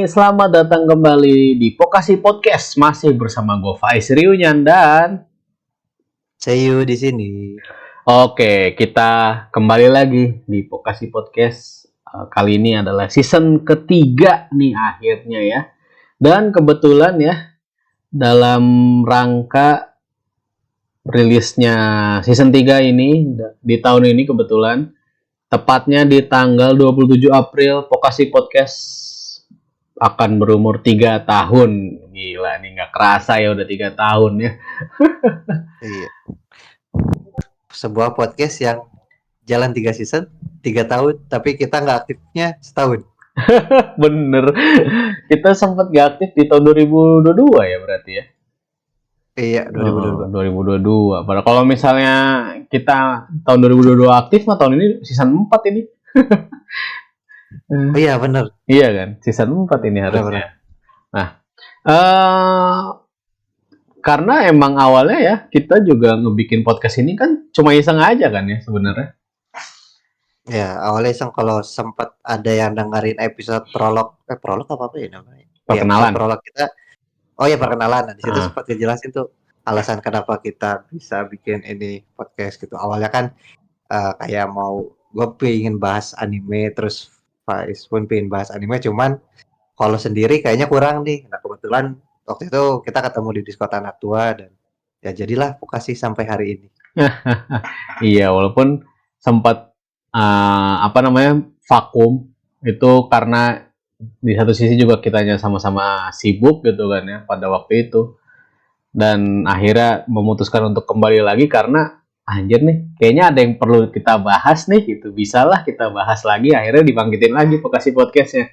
selamat datang kembali di Pokasi Podcast. Masih bersama gue Faiz Riunyan dan Seyu di sini. Oke, kita kembali lagi di Pokasi Podcast. Kali ini adalah season ketiga nih akhirnya ya. Dan kebetulan ya, dalam rangka rilisnya season 3 ini di tahun ini kebetulan tepatnya di tanggal 27 April Pokasi Podcast akan berumur 3 tahun. Gila nih, nggak kerasa ya udah 3 tahun ya. Iya. Sebuah podcast yang jalan 3 season, 3 tahun, tapi kita nggak aktifnya setahun. Bener. Kita sempat gak aktif di tahun 2022 ya berarti ya. Iya, 2022. 2022. Padahal kalau misalnya kita tahun 2022 aktif, nah tahun ini season 4 ini. Oh iya, bener. Iya kan, season 4 ini harusnya. Nah, karena emang awalnya ya, kita juga ngebikin podcast ini kan cuma iseng aja kan ya sebenarnya. Ya, awalnya iseng kalau sempat ada yang dengerin episode prolog apa ya namanya? Perkenalan. Ya, prolog kita. Oh ya, perkenalan. Nah, di situ sempat dijelasin tuh alasan kenapa kita bisa bikin ini podcast gitu. Awalnya kan kayak gue pengen bahas anime, terus Faiz pun pengen bahas anime, cuman kalau sendiri kayaknya kurang nih. Nah, kebetulan waktu itu kita ketemu di Discord Anak Tua dan ya jadilah Pokasi sampai hari ini. Iya, walaupun sempat vakum itu karena di satu sisi juga kitanya sama-sama sibuk gitu kan ya pada waktu itu, dan akhirnya memutuskan untuk kembali lagi karena anjir nih kayaknya ada yang perlu kita bahas nih gitu, bisalah kita bahas lagi, akhirnya dibangkitin lagi Pokasi Podcastnya,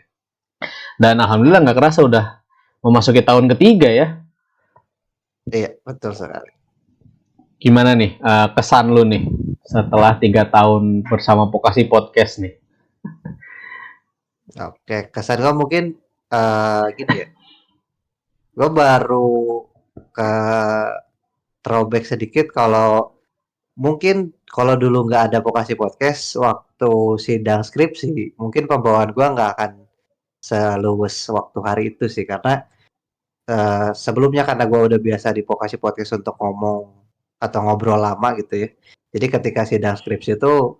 dan alhamdulillah nggak kerasa udah memasuki tahun ketiga ya. Iya, betul sekali. Gimana nih kesan lu nih setelah 3 tahun bersama Pokasi Podcast nih? Oke, kesan gue mungkin gini ya. Gue baru ke throwback sedikit kalau mungkin kalau dulu nggak ada Pokasi Podcast waktu sidang skripsi, mungkin pembawaan gue nggak akan seluwes waktu hari itu sih, karena sebelumnya karena gue udah biasa di Pokasi Podcast untuk ngomong atau ngobrol lama gitu ya. Jadi ketika sidang skripsi itu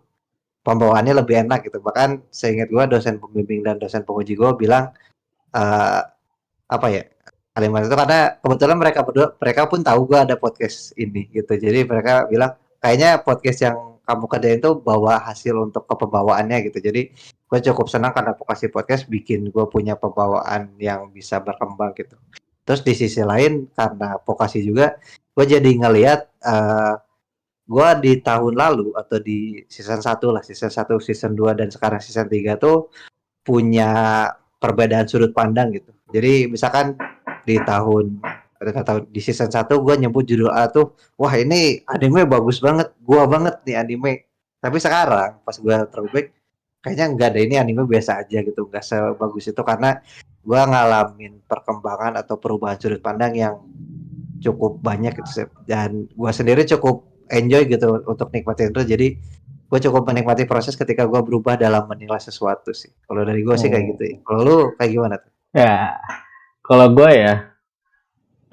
pembawaannya lebih enak gitu. Bahkan seingat gue dosen pembimbing dan dosen penguji gue bilang apa ya kalimat itu, karena kebetulan mereka pun tahu gue ada podcast ini gitu. Jadi mereka bilang kayaknya podcast yang kamu kerjain itu bawa hasil untuk kepembawaannya gitu. Jadi gue cukup senang karena Pokasi Podcast bikin gue punya pembawaan yang bisa berkembang gitu. Terus di sisi lain karena Pokasi juga gue jadi ngelihat gue di tahun lalu atau di season 1 lah, season 1, season 2 dan sekarang season 3 tuh punya perbedaan sudut pandang gitu. Jadi misalkan di di season 1 gue nyebut judul A tuh, wah ini anime bagus banget, gua banget nih anime. Tapi sekarang pas gue throwback kayaknya enggak ada, ini anime biasa aja gitu, enggak sebagus itu karena gue ngalamin perkembangan atau perubahan sudut pandang yang cukup banyak gitu. Dan gue sendiri cukup enjoy gitu untuk nikmatin itu. Jadi gue cukup menikmati proses ketika gue berubah dalam menilai sesuatu sih. Kalau dari gue sih kayak gitu ya. Kalau lu kayak gimana tuh? Ya, kalau gue ya,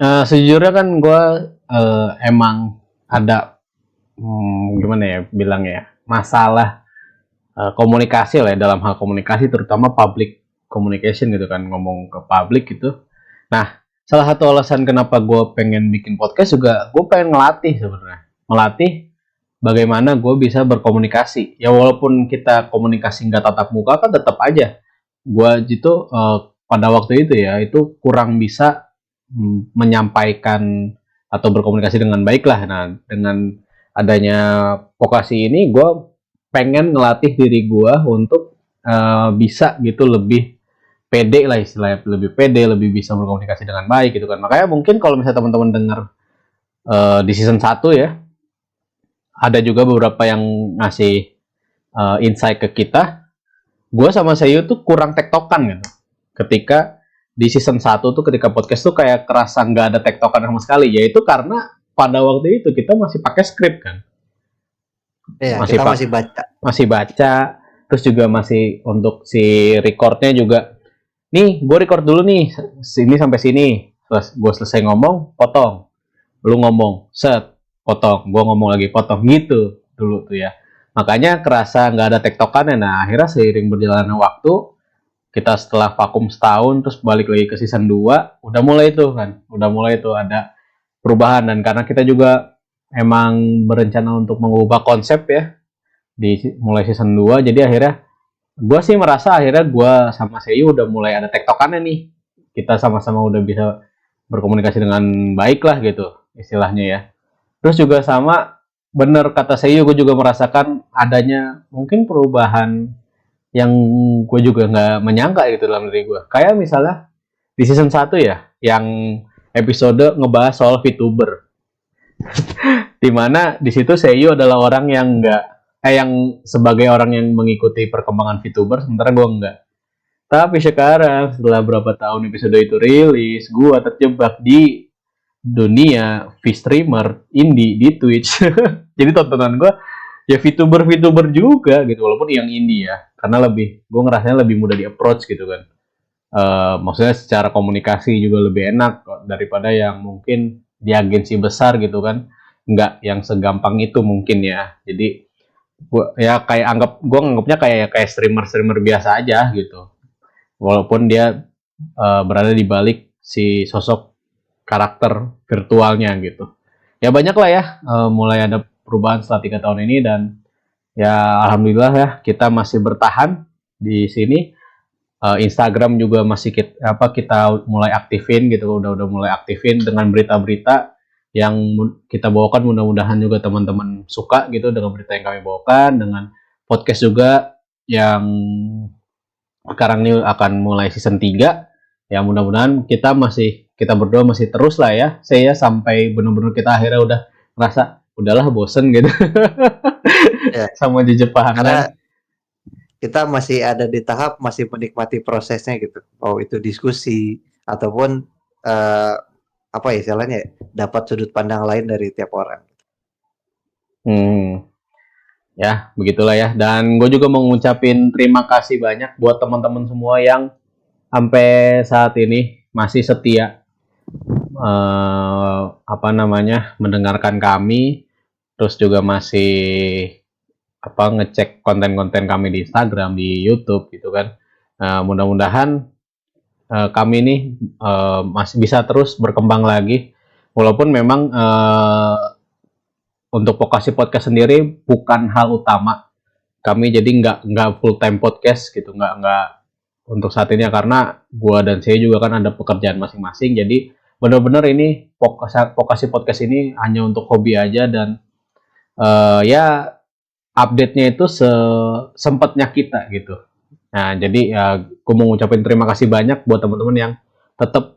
sejujurnya kan gue emang ada gimana ya bilangnya, masalah komunikasi lah ya, dalam hal komunikasi terutama public communication gitu kan, ngomong ke publik gitu. Nah, salah satu alasan kenapa gue pengen bikin podcast juga gue pengen melatih bagaimana gue bisa berkomunikasi. Ya walaupun kita komunikasi nggak tatap muka kan tetap aja gue gitu pada waktu itu ya itu kurang bisa menyampaikan atau berkomunikasi dengan baik lah. Nah, dengan adanya Pokasi ini gue pengen ngelatih diri gue untuk bisa gitu lebih pede lah istilahnya, lebih pede, lebih bisa berkomunikasi dengan baik gitu kan. Makanya mungkin kalau misalnya teman-teman dengar di season 1 ya, ada juga beberapa yang ngasih insight ke kita. Gue sama Seyu tuh kurang tektokan gitu. Ketika di season 1 tuh, ketika podcast tuh kayak kerasa nggak ada tektokan sama sekali. Yaitu karena pada waktu itu kita masih pakai skrip kan. Iya, kita masih baca. Masih baca. Terus juga masih untuk si recordnya juga nih gue record dulu nih sini sampai sini, terus gue selesai ngomong potong, lu ngomong set potong, gue ngomong lagi potong gitu dulu tuh ya. Makanya kerasa nggak ada tektokannya. Nah akhirnya seiring berjalannya waktu, kita setelah vakum setahun terus balik lagi ke season 2 udah mulai tuh ada perubahan. Dan karena kita juga emang berencana untuk mengubah konsep ya di mulai season 2, jadi akhirnya gue sih merasa akhirnya gue sama Seyu udah mulai ada tektokannya nih, kita sama-sama udah bisa berkomunikasi dengan baik lah gitu istilahnya ya. Terus juga sama, bener kata Seyu, gue juga merasakan adanya mungkin perubahan yang gue juga nggak menyangka gitu dalam diri gue. Kayak misalnya di season 1 ya, yang episode ngebahas soal VTuber. Dimana di situ Seiyu adalah orang yang nggak, yang sebagai orang yang mengikuti perkembangan VTuber, sementara gue nggak. Tapi sekarang setelah berapa tahun episode itu rilis, gue terjebak di dunia V-streamer indie di Twitch. Jadi tontonan gue ya VTuber juga gitu, walaupun yang indie ya, karena gue ngerasanya lebih mudah di approach gitu kan. Maksudnya secara komunikasi juga lebih enak daripada yang mungkin di agensi besar gitu kan, nggak yang segampang itu mungkin ya. Jadi gue anggapnya kayak streamer biasa aja gitu, walaupun dia berada di balik si sosok karakter virtualnya gitu. Ya banyak lah ya, mulai ada perubahan setelah 3 tahun ini. Dan ya alhamdulillah ya kita masih bertahan di sini. Instagram juga masih kita mulai aktifin gitu, udah mulai aktifin dengan berita-berita yang kita bawakan. Mudah-mudahan juga teman-teman suka gitu dengan berita yang kami bawakan, dengan podcast juga yang sekarang ini akan mulai season 3. Ya mudah-mudahan kita berdua masih terus lah ya, saya sampai benar-benar kita akhirnya udah merasa udahlah bosen gitu Ya, sama karena jejepangan. kita masih ada di tahap masih menikmati prosesnya gitu. Oh itu diskusi ataupun eh, apa ya istilahnya ya, dapat sudut pandang lain dari tiap orang. Hmm, ya begitulah ya. Dan gue juga mau ngucapin terima kasih banyak buat teman-teman semua yang sampai saat ini masih setia, mendengarkan kami, terus juga masih ngecek konten-konten kami di Instagram, di YouTube gitu kan. Mudah-mudahan kami ini masih bisa terus berkembang lagi, walaupun memang untuk Vokasi Podcast sendiri bukan hal utama kami, jadi nggak full time podcast gitu, nggak untuk saat ini ya, karena gua dan saya juga kan ada pekerjaan masing-masing. Jadi benar-benar ini Vokasi Podcast ini hanya untuk hobi aja. Dan ya update-nya itu sempatnya kita gitu. Nah jadi ya gue mau ngucapin terima kasih banyak buat teman-teman yang tetap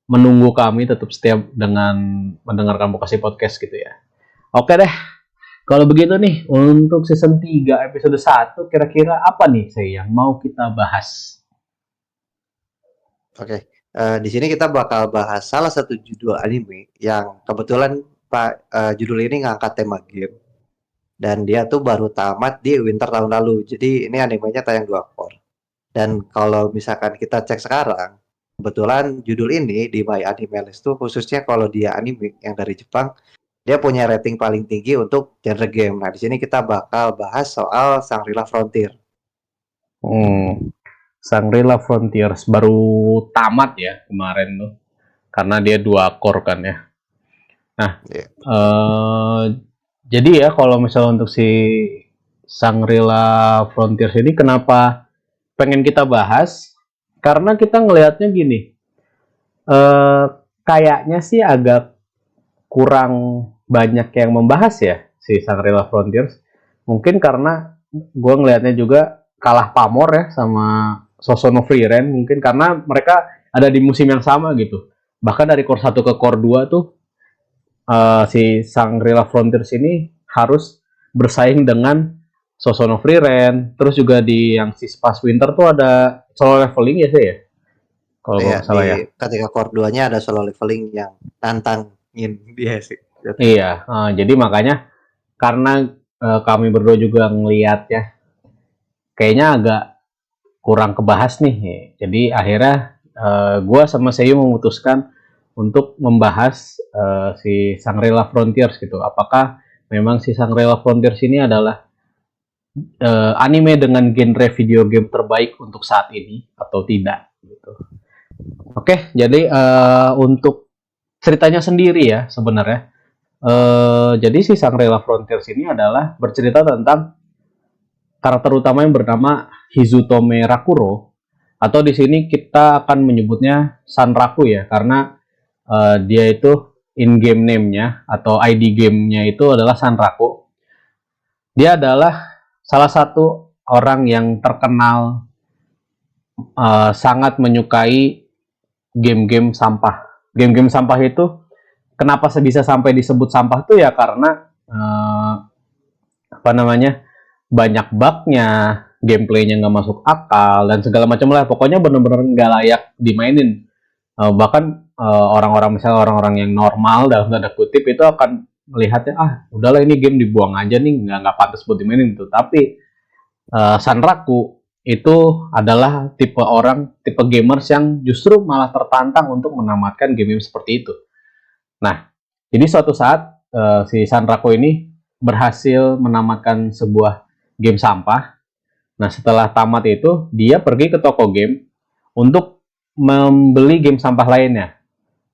menunggu kami, tetap setia dengan mendengarkan Vokasi Podcast gitu ya. Oke deh, kalau begitu nih, untuk season 3 episode 1 kira-kira apa nih saya yang mau kita bahas? Oke, di sini kita bakal bahas salah satu judul anime yang kebetulan Pak judul ini ngangkat tema game dan dia tuh baru tamat di winter tahun lalu. Jadi ini animenya tayang 2 core. Dan kalau misalkan kita cek sekarang, kebetulan judul ini di My Anime List tuh khususnya kalau dia anime yang dari Jepang, dia punya rating paling tinggi untuk genre game. Nah, di sini kita bakal bahas soal Shangri-La Frontier. Shangri-La Frontiers baru tamat ya kemarin tuh, karena dia 2 core kan ya. Nah, Yeah. jadi ya kalau misalnya untuk si Shangri-La Frontiers ini kenapa pengen kita bahas? Karena kita ngelihatnya gini, eh, kayaknya sih agak kurang banyak yang membahas ya si Shangri-La Frontiers. Mungkin karena gue ngelihatnya juga kalah pamor ya sama Sosono Frieren, mungkin karena mereka ada di musim yang sama gitu. Bahkan dari core 1 ke core 2 tuh si Shangri-La Frontiers ini harus bersaing dengan Sosono Frieren. Terus juga di yang si Spas Winter tuh ada solo leveling ya sih ya, kalau Iya, nggak di salah ya. ketika core 2-nya ada solo leveling yang nantangin dia sih. Iya, jadi makanya karena kami berdua juga ngelihat ya, kayaknya agak kurang kebahas nih. Jadi akhirnya gue sama Seiyu memutuskan untuk membahas si Shangri-La Frontiers gitu. Apakah memang si Shangri-La Frontiers ini adalah anime dengan genre video game terbaik untuk saat ini atau tidak gitu. Oke, jadi untuk ceritanya sendiri ya sebenarnya. Jadi si Shangri-La Frontiers ini adalah bercerita tentang karakter utama yang bernama Hizutome Rakuro, atau di sini kita akan menyebutnya Sanraku ya, karena dia itu in-game name-nya atau ID game-nya itu adalah Sanraku. Dia adalah salah satu orang yang terkenal sangat menyukai game-game sampah. Game-game sampah itu kenapa bisa sampai disebut sampah tuh ya karena apa namanya, banyak bugnya, gameplaynya nggak masuk akal dan segala macam lah. Pokoknya bener-bener nggak layak dimainin. Bahkan orang-orang misalnya orang-orang yang normal dalam tanda kutip itu akan melihatnya udahlah ini game dibuang aja nih, nggak pantas buat dimainin gitu. Tapi Sanraku itu adalah tipe gamers yang justru malah tertantang untuk menamatkan game seperti itu. Nah, jadi suatu saat si Sanraku ini berhasil menamatkan sebuah game sampah. Nah, setelah tamat itu, dia pergi ke toko game untuk membeli game sampah lainnya.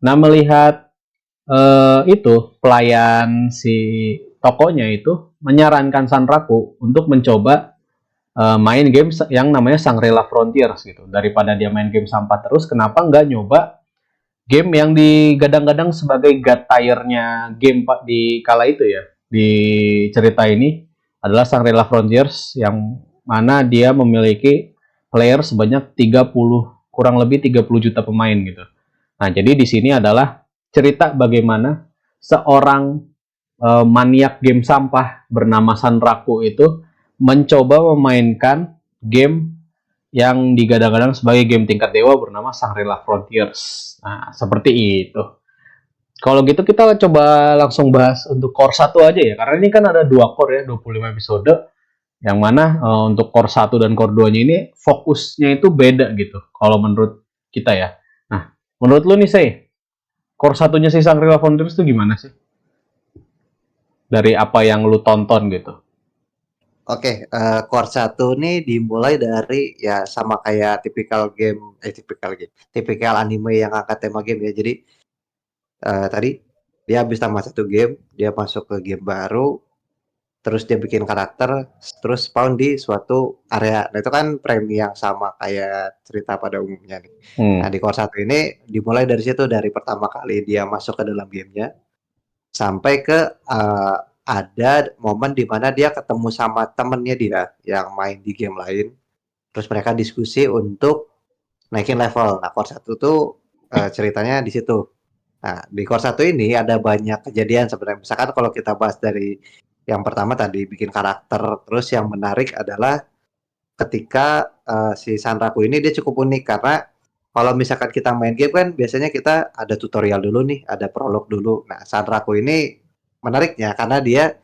Nah, melihat itu, pelayan si tokonya itu menyarankan Sanraku untuk mencoba main game yang namanya Shangri-La Frontiers gitu. Daripada dia main game sampah terus, kenapa nggak nyoba game yang digadang-gadang sebagai god tier-nya game di kala itu ya. Di cerita ini adalah Shangri-La Frontiers yang mana dia memiliki player sebanyak 30, kurang lebih 30 juta pemain gitu. Nah, jadi di sini adalah cerita bagaimana seorang maniak game sampah bernama Sanraku itu mencoba memainkan game yang digadang-gadang sebagai game tingkat dewa bernama Shangri-La Frontiers. Nah, seperti itu. Kalau gitu kita coba langsung bahas untuk core 1 aja ya, karena ini kan ada 2 core ya, 25 episode, yang mana untuk core 1 dan core 2-nya ini fokusnya itu beda gitu, kalau menurut kita ya. Nah, menurut lu nih, Say, core 1-nya si Shangri-La Frontiers itu gimana sih? Dari apa yang lu tonton gitu. Oke, core 1 nih dimulai dari ya sama kayak tipikal anime yang angkat tema game ya. Jadi tadi dia habis tamat satu game, dia masuk ke game baru, terus dia bikin karakter, terus spawn di suatu area. Nah, itu kan premi yang sama kayak cerita pada umumnya nih. Nah, di core 1 ini dimulai dari situ, dari pertama kali dia masuk ke dalam gamenya, sampai ke ada momen di mana dia ketemu sama temennya dia yang main di game lain, terus mereka diskusi untuk naikin level. Nah, core 1 tuh ceritanya di situ. Nah, di core 1 ini ada banyak kejadian sebenarnya. Misalkan kalau kita bahas dari yang pertama tadi bikin karakter, terus yang menarik adalah ketika si Sanraku ini dia cukup unik karena kalau misalkan kita main game kan biasanya kita ada tutorial dulu nih, ada prolog dulu. Nah, Sanraku ini menariknya karena dia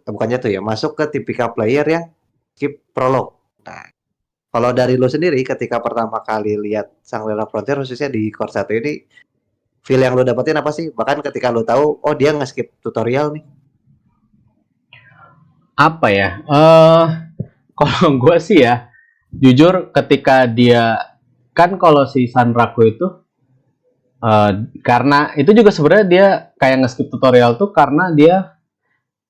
bukan jatuh ya, masuk ke tipikal player yang skip prolog. Nah, kalau dari lo sendiri ketika pertama kali lihat Shangri-La Frontier khususnya di core 1 ini, feel yang lo dapetin apa sih? Bahkan ketika lo tahu, oh dia nge-skip tutorial nih. Apa ya? Kalau gue sih ya, jujur ketika dia kan kalau si Sanraku itu karena itu juga sebenarnya dia kayak nge-skip tutorial tuh karena dia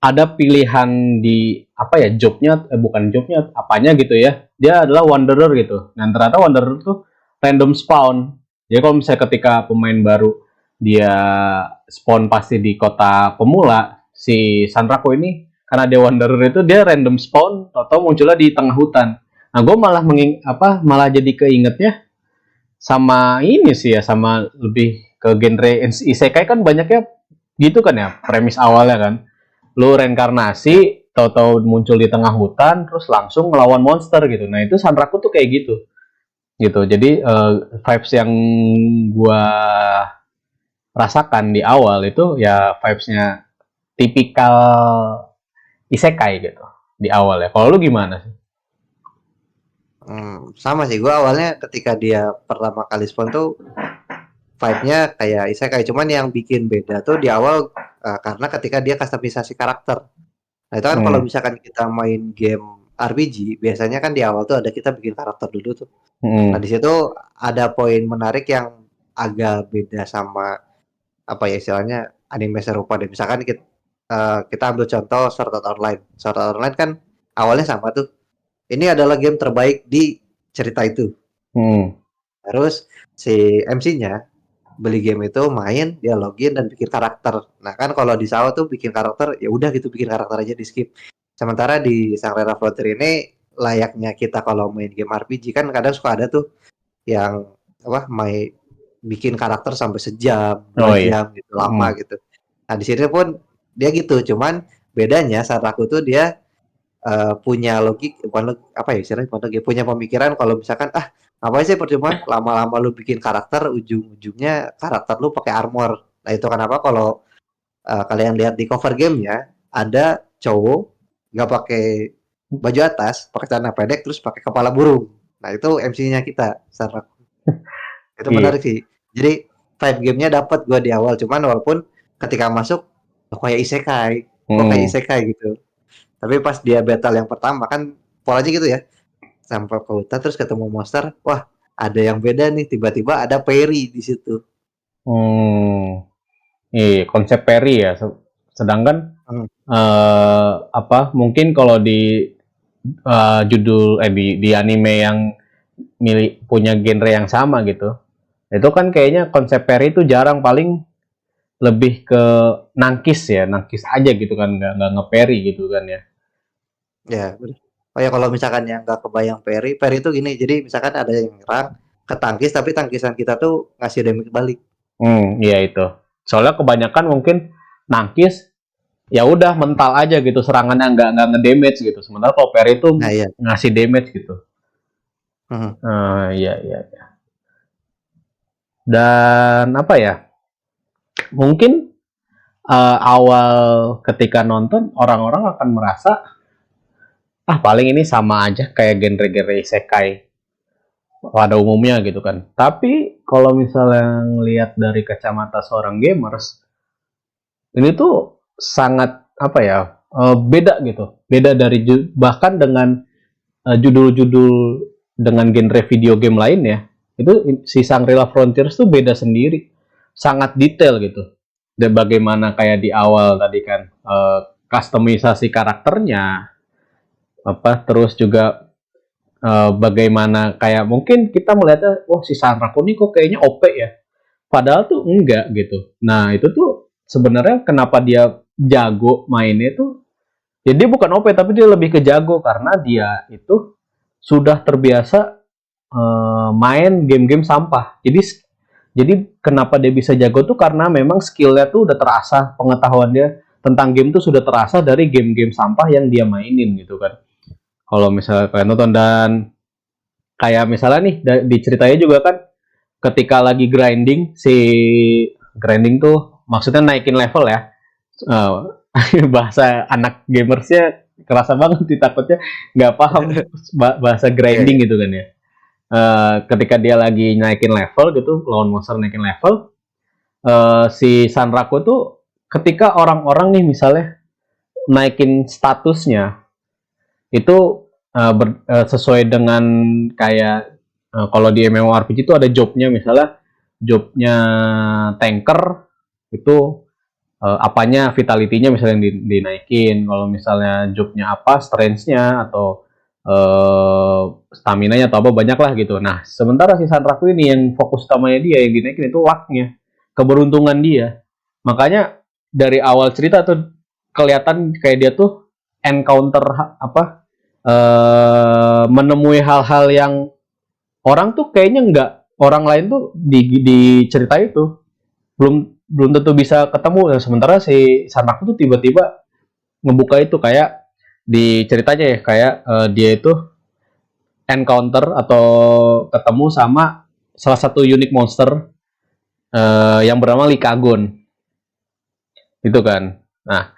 ada pilihan di apa ya, jobnya bukan jobnya apanya gitu ya, dia adalah wanderer gitu. Dan ternyata wanderer tuh random spawn. Jadi kalau misalnya ketika pemain baru dia spawn pasti di kota pemula, si Sanraku ini karena dia wanderer itu dia random spawn atau munculnya di tengah hutan. Nah, gue malah malah jadi keingetnya sama ini sih ya, sama lebih ke genre isekai kan banyaknya gitu kan ya, premis awalnya kan. Lu reinkarnasi, tahu-tahu muncul di tengah hutan, terus langsung melawan monster gitu. Nah, itu Sanraku tuh kayak gitu. Gitu. Jadi vibes yang gua rasakan di awal itu ya vibes-nya tipikal isekai gitu di awal ya. Kalau lu gimana sih? Sama sih, gue awalnya ketika dia pertama kali spawn tuh vibe-nya kayak isekai, cuman yang bikin beda tuh di awal karena ketika dia customisasi karakter. Nah itu kan kalau Hmm. misalkan kita main game RPG, biasanya kan di awal tuh ada kita bikin karakter dulu tuh. Nah Hmm. di situ ada poin menarik yang agak beda sama apa ya istilahnya anime serupa deh. Misalkan kita ambil contoh Sword Art Online. Sword Art Online kan awalnya sama tuh. Ini adalah game terbaik di cerita itu. Hmm. Terus si MC-nya beli game itu, main, dia login dan bikin karakter. Nah kan kalau di SAO tuh bikin karakter ya udah gitu bikin karakter aja di skip. Sementara di Shangri-La Frontier ini layaknya kita kalau main game RPG kan kadang suka ada tuh yang apa bikin karakter sampai sejam, dua Oh iya. jam gitu lama Hmm. gitu. Nah di sini pun dia gitu, cuman bedanya saat aku tuh dia punya logik, bukan apa ya istilahnya, bukan logik, punya pemikiran kalau misalkan apa sih percuma lama-lama lu bikin karakter ujung-ujungnya karakter lu pakai armor. Nah itu kenapa kalau kalian lihat di cover gamenya ada cowok nggak pakai baju atas, pakai celana pendek terus pakai kepala burung. Nah itu MC-nya kita, Sarah. Itu Iya. menarik sih. Jadi vibe gamenya dapat gua di awal, cuman walaupun ketika masuk kayak isekai, kok kayak Hmm. isekai gitu. Tapi pas dia battle yang pertama kan polanya gitu ya, sampai ke hutan terus ketemu monster, wah ada yang beda nih, tiba-tiba ada Perry di situ. Hmm. Iya, konsep peri ya. Sedangkan Hmm. apa? Mungkin kalau di judul di anime yang milik punya genre yang sama gitu. Itu kan kayaknya konsep peri itu jarang, paling lebih ke nangkis ya, nangkis aja gitu kan, nggak ngeperi gitu kan ya. Ya, bener. Oh ya kalau misalkan yang nggak kebayang Perry, Perry itu gini, jadi misalkan ada yang nyerang, ketangkis tapi tangkisan kita tuh ngasih damage balik. Iya itu. Soalnya kebanyakan mungkin nangkis ya udah mental aja gitu, serangannya nggak ngedamage gitu. Sementara kalau peri itu Nah iya. ngasih damage gitu. Mhm. Iya iya. Dan apa ya? Mungkin awal ketika nonton orang-orang akan merasa paling ini sama aja kayak genre-genre isekai pada umumnya gitu kan. Tapi kalau misalnya ngelihat dari kacamata seorang gamers, ini tuh sangat apa ya, beda gitu. Beda dari bahkan dengan judul-judul dengan genre video game lainnya. Itu si Shangri-La Frontiers tuh beda sendiri. Sangat detail gitu. Dan bagaimana kayak di awal tadi kan, customisasi karakternya, apa terus juga bagaimana kayak mungkin kita melihatnya, oh si Sanraku ini kok kayaknya OP ya, padahal tuh enggak gitu. Nah itu tuh sebenarnya kenapa dia jago mainnya tuh, ya dia bukan OP tapi dia lebih ke jago karena dia itu sudah terbiasa main game-game sampah. Jadi kenapa dia bisa jago tuh karena memang skillnya tuh udah terasa, pengetahuan dia tentang game tuh sudah terasa dari game-game sampah yang dia mainin gitu kan. Kalau misalnya kalian nonton, dan kayak misalnya nih di ceritanya juga kan ketika lagi grinding, si grinding tuh maksudnya naikin level ya. Uh, bahasa anak gamersnya kerasa banget sih, takutnya nggak paham bahasa Iya, iya. grinding gitu kan ya. Ketika dia lagi naikin level gitu, lawan monster naikin level, si Sanraku tuh ketika orang-orang nih misalnya naikin statusnya itu sesuai dengan kayak kalau di MMORPG itu ada jobnya, misalnya jobnya tanker itu apanya vitality-nya misalnya yang dinaikin, kalau misalnya jobnya apa strength-nya atau stamina-nya atau apa banyak lah gitu. Nah sementara si Sanraku ini yang fokus utamanya dia yang dinaikin itu luck-nya, keberuntungan dia. Makanya dari awal cerita tuh kelihatan kayak dia tuh encounter apa, menemui hal-hal yang orang tuh kayaknya nggak, orang lain tuh di cerita itu belum belum tentu bisa ketemu. Nah, sementara si Sanaku tuh tiba-tiba ngebuka itu kayak di ceritanya ya, kayak dia itu encounter atau ketemu sama salah satu unique monster yang bernama Likagon itu kan. Nah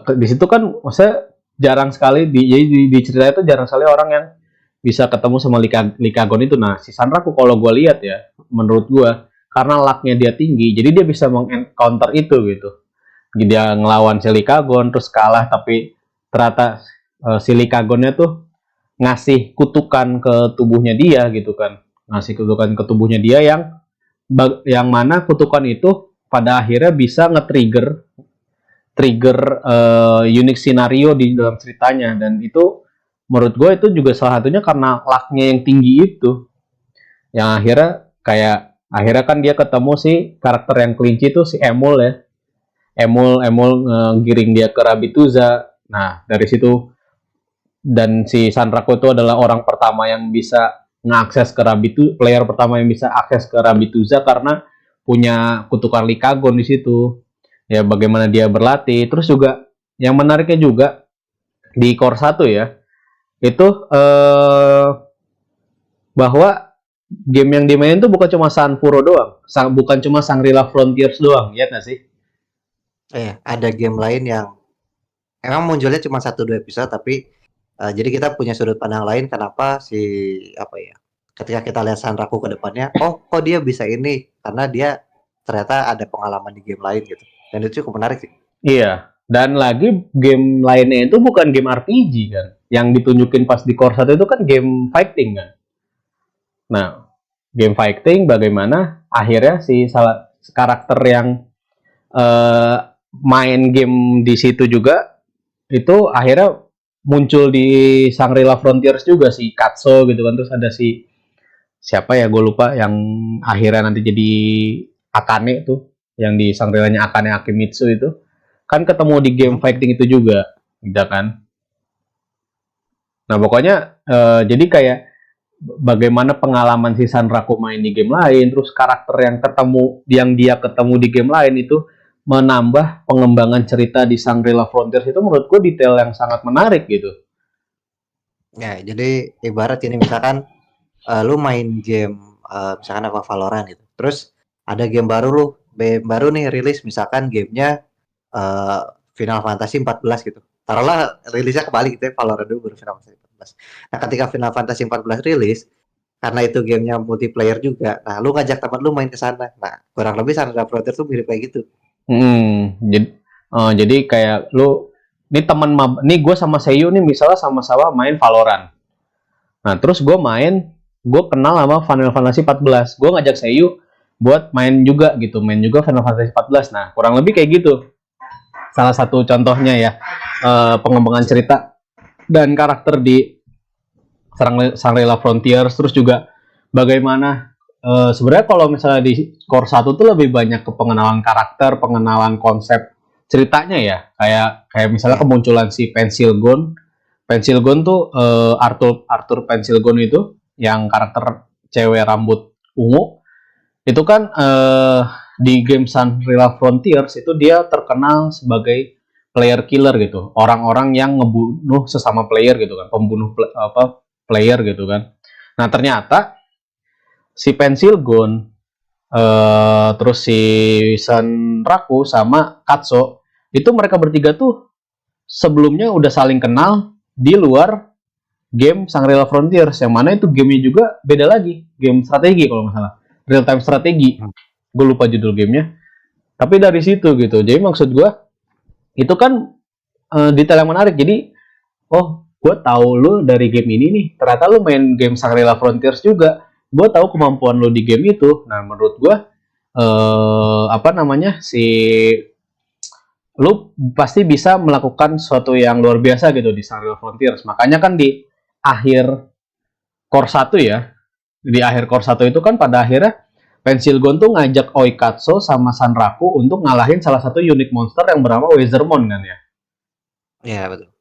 di situ kan maksudnya jarang sekali di cerita itu jarang sekali orang yang bisa ketemu sama Likagon itu. Nah, si Sanraku kalau gue lihat ya, menurut gue karena lucknya dia tinggi, jadi dia bisa meng-counter itu gitu. Dia ngelawan si Likagon terus kalah, tapi ternyata si Likagonnya tuh ngasih kutukan ke tubuhnya dia gitu kan, ngasih kutukan ke tubuhnya dia yang mana kutukan itu pada akhirnya bisa nge-trigger unique scenario di dalam ceritanya, dan itu menurut gue itu juga salah satunya karena lucknya yang tinggi itu, yang akhirnya kan dia ketemu si karakter yang kelinci itu si Emul ya. Emul giring dia ke Rabituza. Nah, dari situ, dan si Sanraku itu adalah orang pertama yang bisa mengakses ke player pertama yang bisa akses ke Rabituza karena punya kutukan Likagon di situ. Ya, bagaimana dia berlatih. Terus juga yang menariknya juga di Core 1 ya, itu bahwa game yang dimainin tuh bukan cuma Sanfuro doang, bukan cuma Shangri-La Frontiers doang, ya nggak sih? Ada game lain yang emang munculnya cuma 1-2 episode, tapi jadi kita punya sudut pandang lain kenapa ketika kita lihat Sanraku ke depannya, oh kok dia bisa ini, karena dia ternyata ada pengalaman di game lain gitu. Dan itu cukup menarik sih. Iya, dan lagi game lainnya itu bukan game RPG kan. Yang ditunjukin pas di Core 1 itu kan game fighting kan. Nah, game fighting bagaimana akhirnya si karakter yang uh, main game di situ juga itu akhirnya muncul di Shangri-La Frontiers juga, si Katso gitu kan. Terus ada si siapa ya, gue lupa, yang akhirnya nanti jadi Akane tuh, yang di Shangri-La-nya Akane Akimitsu itu kan ketemu di game fighting itu juga gitu kan. Nah pokoknya jadi kayak bagaimana pengalaman si Sanraku main di game lain, terus karakter yang dia ketemu di game lain itu menambah pengembangan cerita di Shangri-La Frontiers. Itu menurut gue detail yang sangat menarik gitu. Ya, jadi ibarat ini misalkan lu main game misalkan apa Valorant gitu. Terus ada game baru nih rilis, misalkan gamenya Final Fantasy 14 gitu. Taruhlah rilisnya kebalik gitu ya, Valorant dulu baru Final Fantasy 14. Nah, ketika Final Fantasy 14 rilis, karena itu gamenya multiplayer juga, nah lu ngajak teman lu main ke sana. Nah, kurang lebih Shangri-La Frontier tuh mirip kayak gitu. Jadi kayak lu, nih gue sama Seiyu nih misalnya sama-sama main Valorant. Nah terus gue kenal sama Final Fantasy 14. Gue ngajak Seiyu buat main juga Final Fantasy 14. Nah kurang lebih kayak gitu. Salah satu contohnya ya, pengembangan cerita dan karakter di Shangri-La Frontiers. Terus juga bagaimana sebenarnya kalau misalnya di Core 1 tuh lebih banyak ke pengenalan karakter, pengenalan konsep ceritanya ya. Kayak misalnya kemunculan si Pencil Gun. Pencil Gun tuh Arthur Pencil Gun itu yang karakter cewek rambut ungu. Itu kan di game Shangri-La Frontiers itu dia terkenal sebagai player killer gitu. Orang-orang yang ngebunuh sesama player gitu kan, pembunuh player gitu kan. Nah, ternyata si Pencil Gun terus si Sanraku sama Katso itu mereka bertiga tuh sebelumnya udah saling kenal di luar game Shangri-La Frontiers, yang mana itu gamenya juga beda lagi, game strategi kalau nggak salah, real time strategi. Gue lupa judul gamenya, tapi dari situ gitu. Jadi maksud gue itu kan detail yang menarik. Jadi gue tahu lu dari game ini nih, ternyata lu main game Shangri-La Frontiers juga, gue tahu kemampuan lu di game itu. Nah menurut gue lu pasti bisa melakukan sesuatu yang luar biasa gitu di Shangri-La Frontiers. Makanya kan di akhir Core 1 ya, di akhir Core 1 itu kan pada akhirnya Pencil Gun tuh ngajak Oikatsu sama Sanraku untuk ngalahin salah satu unique monster yang bernama Wezermon kan ya. Iya betul.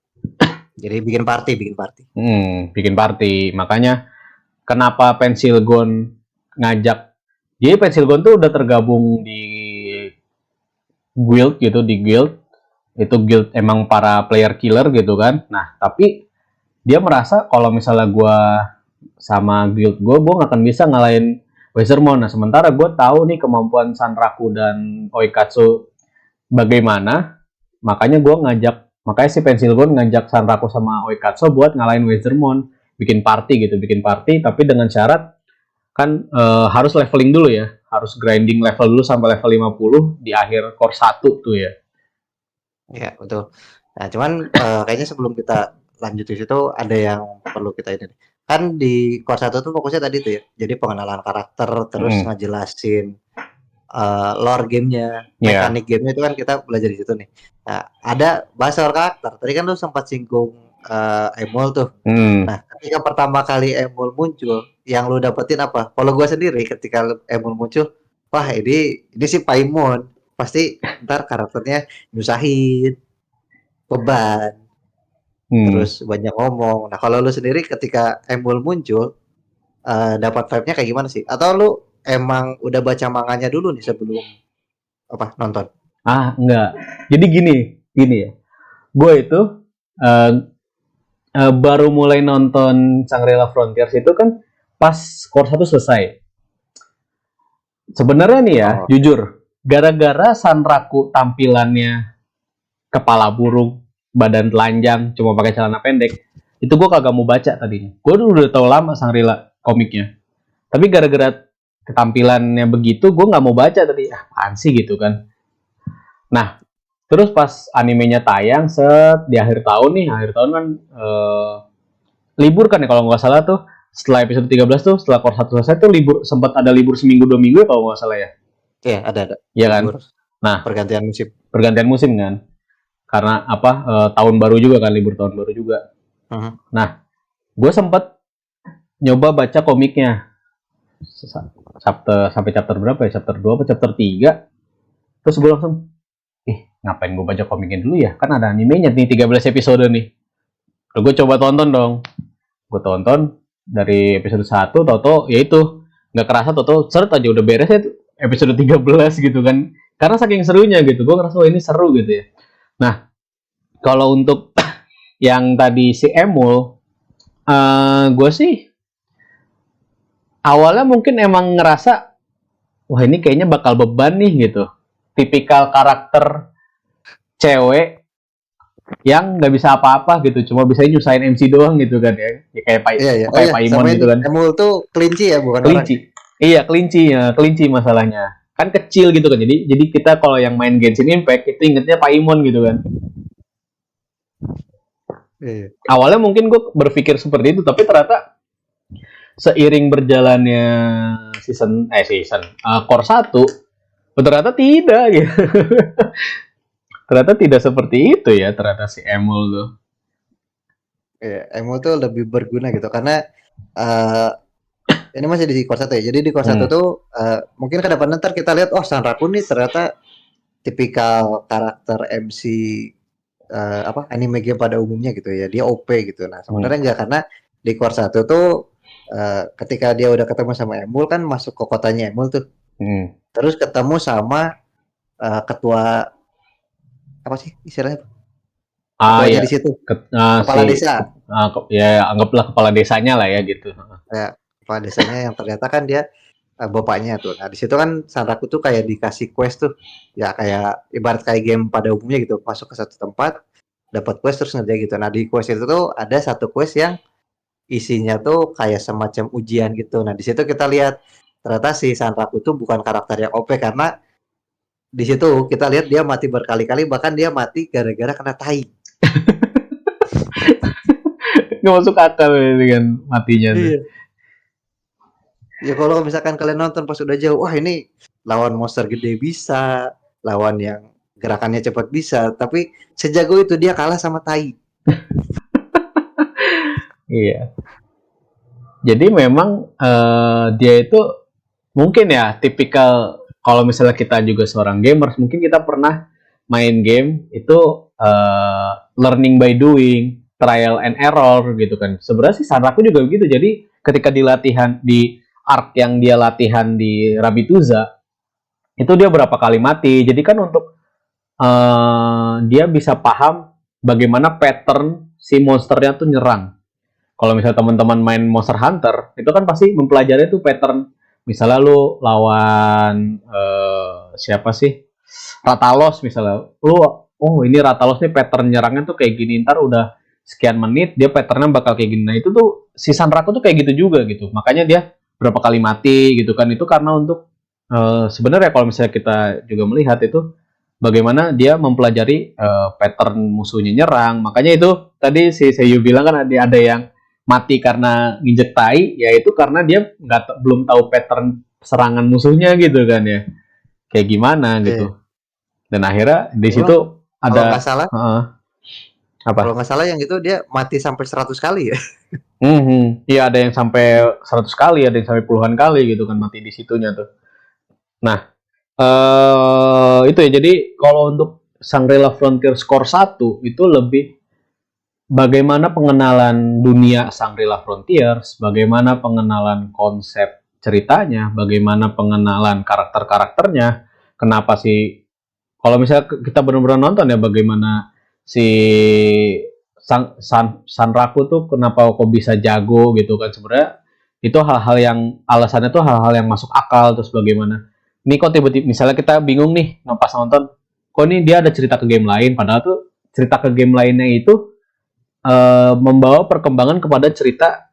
Jadi bikin party. Bikin party. Makanya kenapa Pencil Gun ngajak. Jadi Pencil Gun tuh udah tergabung di guild gitu, itu guild emang para player killer gitu kan. Nah tapi dia merasa kalau misalnya gue sama guild gue gak akan bisa ngalahin Wezermon. Nah sementara gue tahu nih kemampuan Sanraku dan Oikatsu bagaimana, makanya si Pencil Gun ngajak Sanraku sama Oikatsu buat ngalahin Wezermon. bikin party gitu, bikin party tapi dengan syarat kan harus leveling dulu ya, harus grinding level dulu sampai level 50 di akhir core 1 tuh ya. Ya, betul. Nah, cuman kayaknya sebelum kita lanjut di situ ada yang perlu kita ini nih. Kan di Core 1 tuh fokusnya tadi tuh ya. Jadi pengenalan karakter terus Mm. ngejelasin lore gamenya, Ya. mekanik gamenya itu kan kita belajar di situ nih. Nah, ada bahas soal karakter. Tadi kan lu sempat singgung Emul tuh. Hmm. Nah, ketika pertama kali Emul muncul, yang lu dapetin apa? Kalau gua sendiri ketika Emul muncul, wah ini sih Paimon. Pasti ntar karakternya nyusahin, beban, Hmm. terus banyak ngomong. Nah, kalau lu sendiri ketika Emul muncul, dapat vibe-nya kayak gimana sih? Atau lu emang udah baca manganya dulu nih sebelum apa nonton? Enggak. Jadi gini ya. Gue itu eh, baru mulai nonton Shangri-La Frontiers itu kan pas core 1 selesai. Sebenarnya nih ya, Oh, jujur, gara-gara Sanraku tampilannya kepala burung, badan telanjang, cuma pakai celana pendek, itu gue kagak mau baca tadinya. Gue udah tahu lama Shangri-La komiknya. Tapi gara-gara ketampilannya begitu, gue nggak mau baca tadi. Apaan sih gitu kan. Nah, terus pas animenya tayang, di akhir tahun nih, akhir tahun kan libur kan ya kalau nggak salah tuh, setelah episode 13 tuh, setelah core 1 selesai tuh libur, sempat ada libur seminggu 2 minggu ya kalau nggak salah ya. iya ada Iya kan? libur Nah, pergantian musim. pergantian musim kan. Karena apa? Tahun baru juga kan, libur tahun baru juga. Nah, gue sempat nyoba baca komiknya. Sampai chapter berapa ya? Chapter 2 apa chapter 3? Terus gue langsung, ngapain gue baca komiknya dulu ya? Kan ada animenya nih, 13 episode nih. Lalu gue coba tonton dong. Gue tonton dari episode 1, toto ya itu. Nggak kerasa toto seret aja udah beres ya episode 13 gitu kan. Karena saking serunya gitu. Gue ngerasa, ini seru gitu ya. Nah, kalau untuk yang tadi si Emul, gue sih awalnya mungkin emang ngerasa, wah ini kayaknya bakal beban nih gitu. Tipikal karakter cewek yang nggak bisa apa-apa gitu, cuma bisa nyusahin MC doang gitu kan ya. Ya kayak kayak Paimon gitu kan. Emul tuh kelinci ya, bukan Kelinci. orang. Iya, kelinci masalahnya. Kan kecil gitu kan. Jadi kita kalau yang main Genshin Impact itu ingetnya Paimon gitu kan. Iya. Awalnya mungkin gue berpikir seperti itu, tapi ternyata seiring berjalannya core 1, ternyata tidak gitu. Ternyata tidak seperti itu ya ternyata si Emul tuh. Iya, Emul tuh lebih berguna gitu karena ini masih di core 1 ya. Jadi di core 1 tuh mungkin ke depan ntar kita lihat, oh Sanraku nih ternyata tipikal karakter MC anime game pada umumnya gitu ya. Dia OP gitu. Nah, sebenarnya enggak, karena di core 1 tuh ketika dia udah ketemu sama Emul kan masuk ke kotanya Emul tuh. Terus ketemu sama ketua apa sih istilahnya? Ketuanya Iya. di situ. Kepala desa. Ya anggaplah kepala desanya lah ya gitu. Ya, kepala desanya yang ternyata kan dia bapaknya tuh. Nah, di situ kan Sanraku tuh kayak dikasih quest tuh. Ya kayak ibarat kayak game pada umumnya gitu. Masuk ke satu tempat, dapat quest terus ngerjain gitu. Nah, di quest itu tuh ada satu quest yang isinya tuh kayak semacam ujian gitu. Nah, di situ kita lihat ternyata si Sanraku tuh bukan karakter yang OP, karena di situ kita lihat dia mati berkali-kali, bahkan dia mati gara-gara kena tai. Nggak masuk akal dengan matinya tuh. Iya. Ya kalau misalkan kalian nonton pas udah jauh, wah ini lawan monster gede bisa, lawan yang gerakannya cepat bisa, tapi sejago itu dia kalah sama tai. Iya. Jadi memang dia itu mungkin ya tipikal, kalau misalnya kita juga seorang gamers, mungkin kita pernah main game itu learning by doing, trial and error gitu kan. Sebenarnya sih Sanraku juga begitu. Jadi ketika di arc yang dia latihan di Rabituza, itu dia berapa kali mati. Jadi kan untuk dia bisa paham bagaimana pattern si monsternya tuh nyerang. Kalau misalnya teman-teman main Monster Hunter, itu kan pasti mempelajari tuh pattern. Misalnya lu lawan siapa sih? Ratalos misalnya. Lu, oh ini Ratalos nih pattern nyerangnya tuh kayak gini. Ntar udah sekian menit dia patternnya bakal kayak gini. Nah itu tuh si Sanraku tuh kayak gitu juga gitu. Makanya dia berapa kali mati gitu kan, itu karena untuk sebenarnya kalau misalnya kita juga melihat itu bagaimana dia mempelajari pattern musuhnya nyerang. Makanya itu tadi si Seiyu bilang kan ada yang mati karena nginjek tai, ya itu karena dia belum tahu pattern serangan musuhnya gitu kan ya, kayak gimana Iya. gitu. Dan akhirnya di Memang situ kalau nggak ada salah, kalau apa? nggak salah yang itu dia mati sampai 100 kali ya. Iya ada yang sampai 100 kali, ada yang sampai puluhan kali gitu kan mati di situnya tuh. Nah, itu ya. Jadi kalau untuk Shangri-La Frontier Score 1 itu lebih bagaimana pengenalan dunia Shangri-La Frontiers, bagaimana pengenalan konsep ceritanya, bagaimana pengenalan karakter-karakternya, kenapa sih kalau misalnya kita benar-benar nonton ya bagaimana si Sanraku tuh kenapa kok bisa jago gitu kan, sebenarnya itu hal-hal yang alasannya tuh hal-hal yang masuk akal. Terus bagaimana ini kok tiba-tiba misalnya kita bingung nih pas nonton, kok ini dia ada cerita ke game lain, padahal tuh cerita ke game lainnya itu membawa perkembangan kepada cerita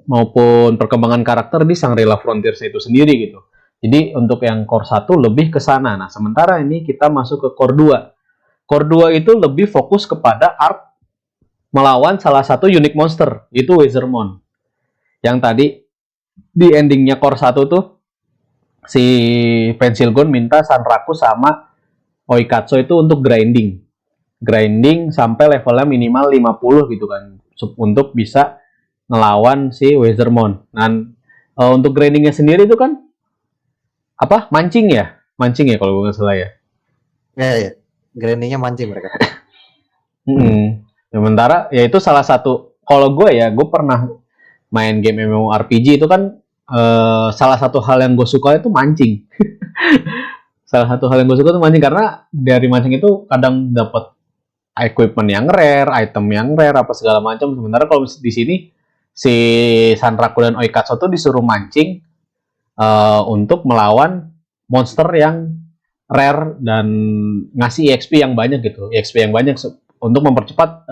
maupun perkembangan karakter di Shangri-La Frontiers itu sendiri gitu. Jadi untuk yang core 1 lebih ke sana. Nah, sementara ini kita masuk ke core 2. Core 2 itu lebih fokus kepada arc melawan salah satu unique monster, itu Wizardmon. Yang tadi di endingnya core 1 tuh si Pencil Gun minta Sanraku sama Oikatsu itu untuk grinding sampai levelnya minimal 50 gitu kan untuk bisa ngelawan si Wizardmon. Dan untuk grindingnya sendiri itu kan apa mancing ya kalau nggak salah ya. Ya, ya. Grindingnya mancing mereka. Sementara ya itu salah satu, kalau gue ya gue pernah main game MMORPG itu kan salah satu hal yang gue suka itu mancing. Salah satu hal yang gue suka itu mancing karena dari mancing itu kadang dapat equipment yang rare, item yang rare apa segala macam. Sementara kalau di sini si Sanraku dan Oikatsu tuh disuruh mancing untuk melawan monster yang rare dan ngasih EXP yang banyak gitu, EXP yang banyak untuk mempercepat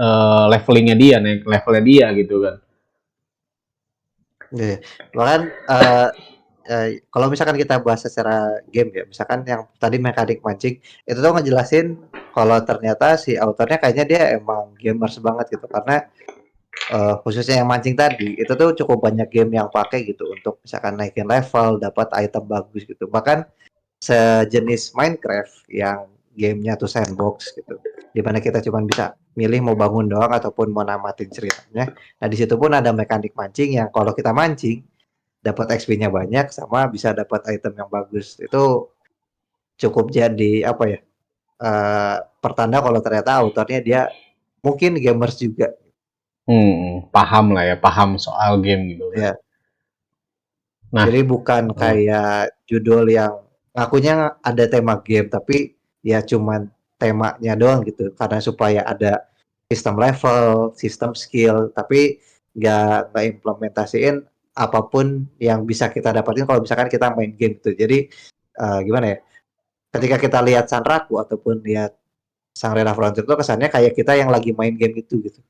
levelingnya dia, naik levelnya dia gitu kan. Ya. Bahkan kalau misalkan kita bahas secara game ya, misalkan yang tadi mekanik mancing itu tuh ngejelasin kalau ternyata si autornya kayaknya dia emang gamers banget gitu, karena khususnya yang mancing tadi itu tuh cukup banyak game yang pakai gitu untuk misalkan naikin level, dapat item bagus gitu. Bahkan sejenis Minecraft yang gamenya tuh sandbox gitu, dimana kita cuma bisa milih mau bangun doang ataupun mau namatin ceritanya. Nah di situ pun ada mekanik mancing yang kalau kita mancing dapat XP-nya banyak sama bisa dapat item yang bagus. Itu cukup jadi apa ya? Pertanda kalau ternyata autornya dia mungkin gamers juga. Paham lah ya, paham soal game gitu kan. Ya, Nah, jadi bukan kayak judul yang ngakunya ada tema game tapi ya cuman temanya doang gitu karena supaya ada sistem level, sistem skill, tapi nggak implementasiin apapun yang bisa kita dapatin kalau misalkan kita main game gitu. Jadi gimana ya? Ketika kita lihat Sanraku ataupun lihat Shangri-La Frontier itu kesannya kayak kita yang lagi main game itu gitu.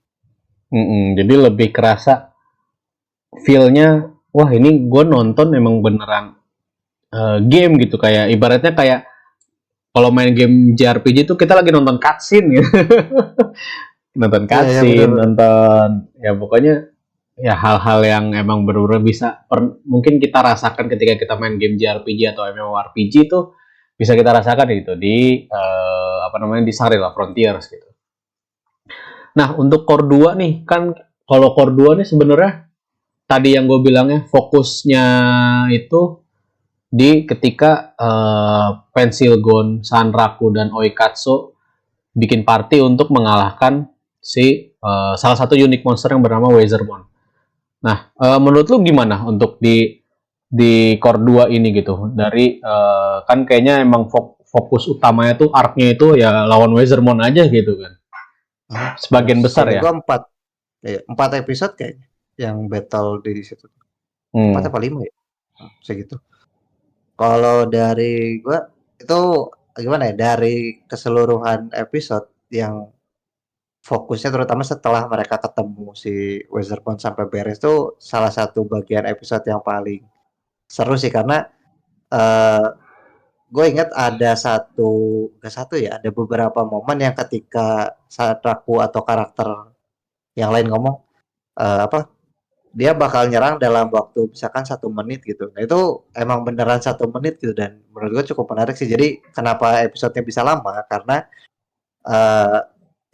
jadi lebih kerasa feel-nya, wah ini gue nonton emang beneran game gitu, kayak ibaratnya kayak kalau main game JRPG itu kita lagi nonton cutscene gitu. Nonton Iya, ya benar cutscene, benar. nonton ya pokoknya ya hal-hal yang emang benar-benar bisa mungkin kita rasakan ketika kita main game JRPG atau MMORPG itu bisa kita rasakan gitu di apa namanya di Shangri-La Frontiers gitu. Nah, untuk Core 2 nih kan, kalau Core 2 nih sebenarnya tadi yang gue bilangnya fokusnya itu di ketika Pencil Gun, Sanraku dan Oikatsu bikin party untuk mengalahkan si salah satu unique monster yang bernama Wizardmon. Nah, menurut lu gimana untuk di Core 2 ini gitu? Dari kan kayaknya emang fokus utamanya tuh arc-nya itu ya lawan Wizardmon aja gitu kan. Sebagian besar Seingat ya. gua empat episode kayaknya yang battle di situ. Empat Hmm. apa lima ya? Segitu. Kalau dari gua itu gimana ya? Dari keseluruhan episode yang fokusnya terutama setelah mereka ketemu si Wezerbon sampai beres tuh salah satu bagian episode yang paling seru sih karena eh gue ingat ada gak satu ya, ada beberapa momen yang ketika saat Raku atau karakter yang lain ngomong apa dia bakal nyerang dalam waktu misalkan 1 menit gitu. Nah itu emang beneran 1 menit gitu dan menurut gue cukup menarik sih. Jadi kenapa episodenya bisa lama karena eh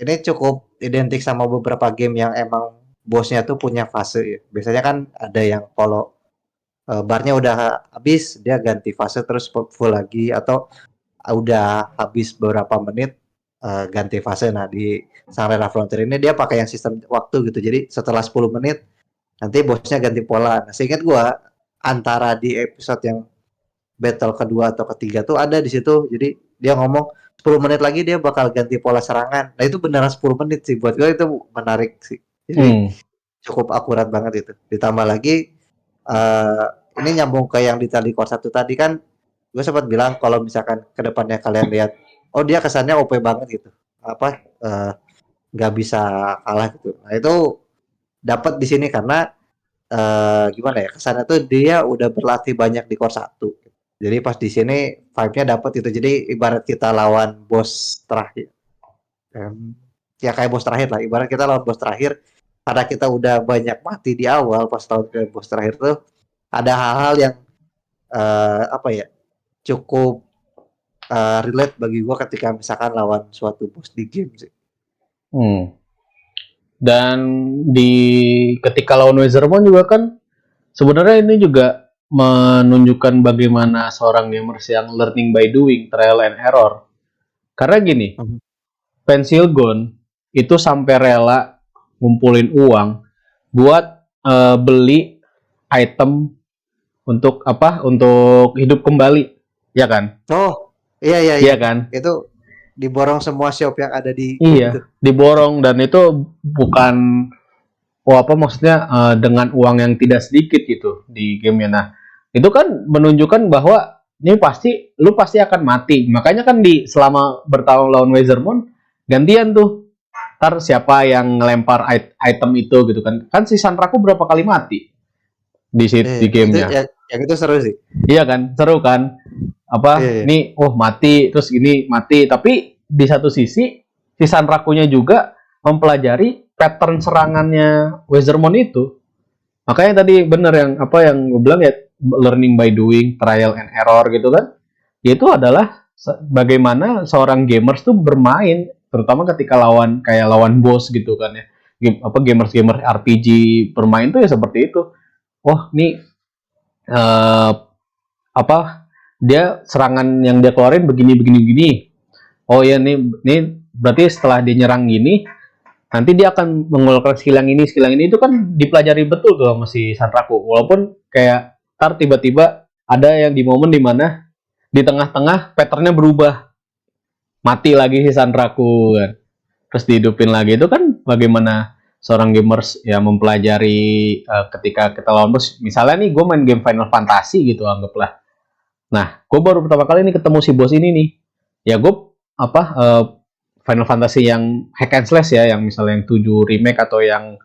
ini cukup identik sama beberapa game yang emang bosnya tuh punya fase ya. Biasanya kan ada yang kalau barnya udah habis dia ganti fase terus full lagi atau udah habis beberapa menit ganti fase. Nah di Sunrise Frontier ini dia pakai yang sistem waktu gitu. Jadi setelah 10 menit nanti bosnya ganti pola. Nah, seingat gua antara di episode yang battle kedua atau ketiga tuh ada di situ. Jadi dia ngomong 10 menit lagi dia bakal ganti pola serangan. Nah, itu beneran 10 menit sih. Buat gua itu menarik sih. Jadi cukup akurat banget itu. Ditambah lagi eh ini nyambung ke yang di tadi Core 1 tadi kan gue sempat bilang kalau misalkan kedepannya kalian lihat oh dia kesannya OP banget gitu. Apa nggak bisa kalah gitu. Nah, itu dapat di sini karena gimana ya kesannya tuh dia udah berlatih banyak di Core 1. Jadi pas di sini vibe-nya dapat itu. Jadi ibarat kita lawan bos terakhir. Ya kayak bos terakhir lah. Ibarat kita lawan bos terakhir karena kita udah banyak mati di awal pas lawan ke bos terakhir tuh ada hal-hal yang apa ya cukup relate bagi gua ketika misalkan lawan suatu bos di game sih. Dan di ketika lawan Wezermon juga kan sebenarnya ini juga menunjukkan bagaimana seorang gamers yang learning by doing, trial and error. Karena gini, Pensil Gon itu sampai rela ngumpulin uang buat beli item untuk apa? Untuk hidup kembali, ya kan? Oh, iya iya Iya iya. kan? Itu diborong semua shop yang ada di Iya, itu. diborong dan itu bukan apa maksudnya dengan uang yang tidak sedikit gitu di gamenya. Nah, itu kan menunjukkan bahwa ini lu pasti akan mati. Makanya kan di selama bertahun lawan Wezermon gantian tuh. Ntar siapa yang ngelempar item itu gitu kan. Kan si Sanraku berapa kali mati di Itu gamenya. yang itu seru sih. Iya kan, seru kan. Apa, Iya. ini mati, terus ini mati. Tapi di satu sisi, si Sanrakunya juga mempelajari pattern serangannya Wezermon itu. Makanya tadi bener yang gue bilang ya, learning by doing, trial and error gitu kan. Itu adalah bagaimana seorang gamers tuh bermain, terutama ketika kayak lawan boss gitu kan ya. Gamers RPG bermain tuh ya seperti itu. Nih apa dia serangan yang dia keluarin begini. Oh ya nih berarti setelah dia nyerang gini nanti dia akan mengeluarkan skill yang ini itu kan dipelajari betul tuh sama si Sanraku. Walaupun kayak tiba-tiba ada yang di momen dimana di tengah-tengah patternnya berubah, mati lagi si Sanraku kan, terus dihidupin lagi. Itu kan bagaimana seorang gamers ya mempelajari ketika kita lawan bos. Misalnya nih gue main game Final Fantasy gitu anggaplah. Nah, gue baru pertama kali nih ketemu si bos ini nih. Ya gue Final Fantasy yang hack and slash ya, yang misalnya yang 7 remake atau yang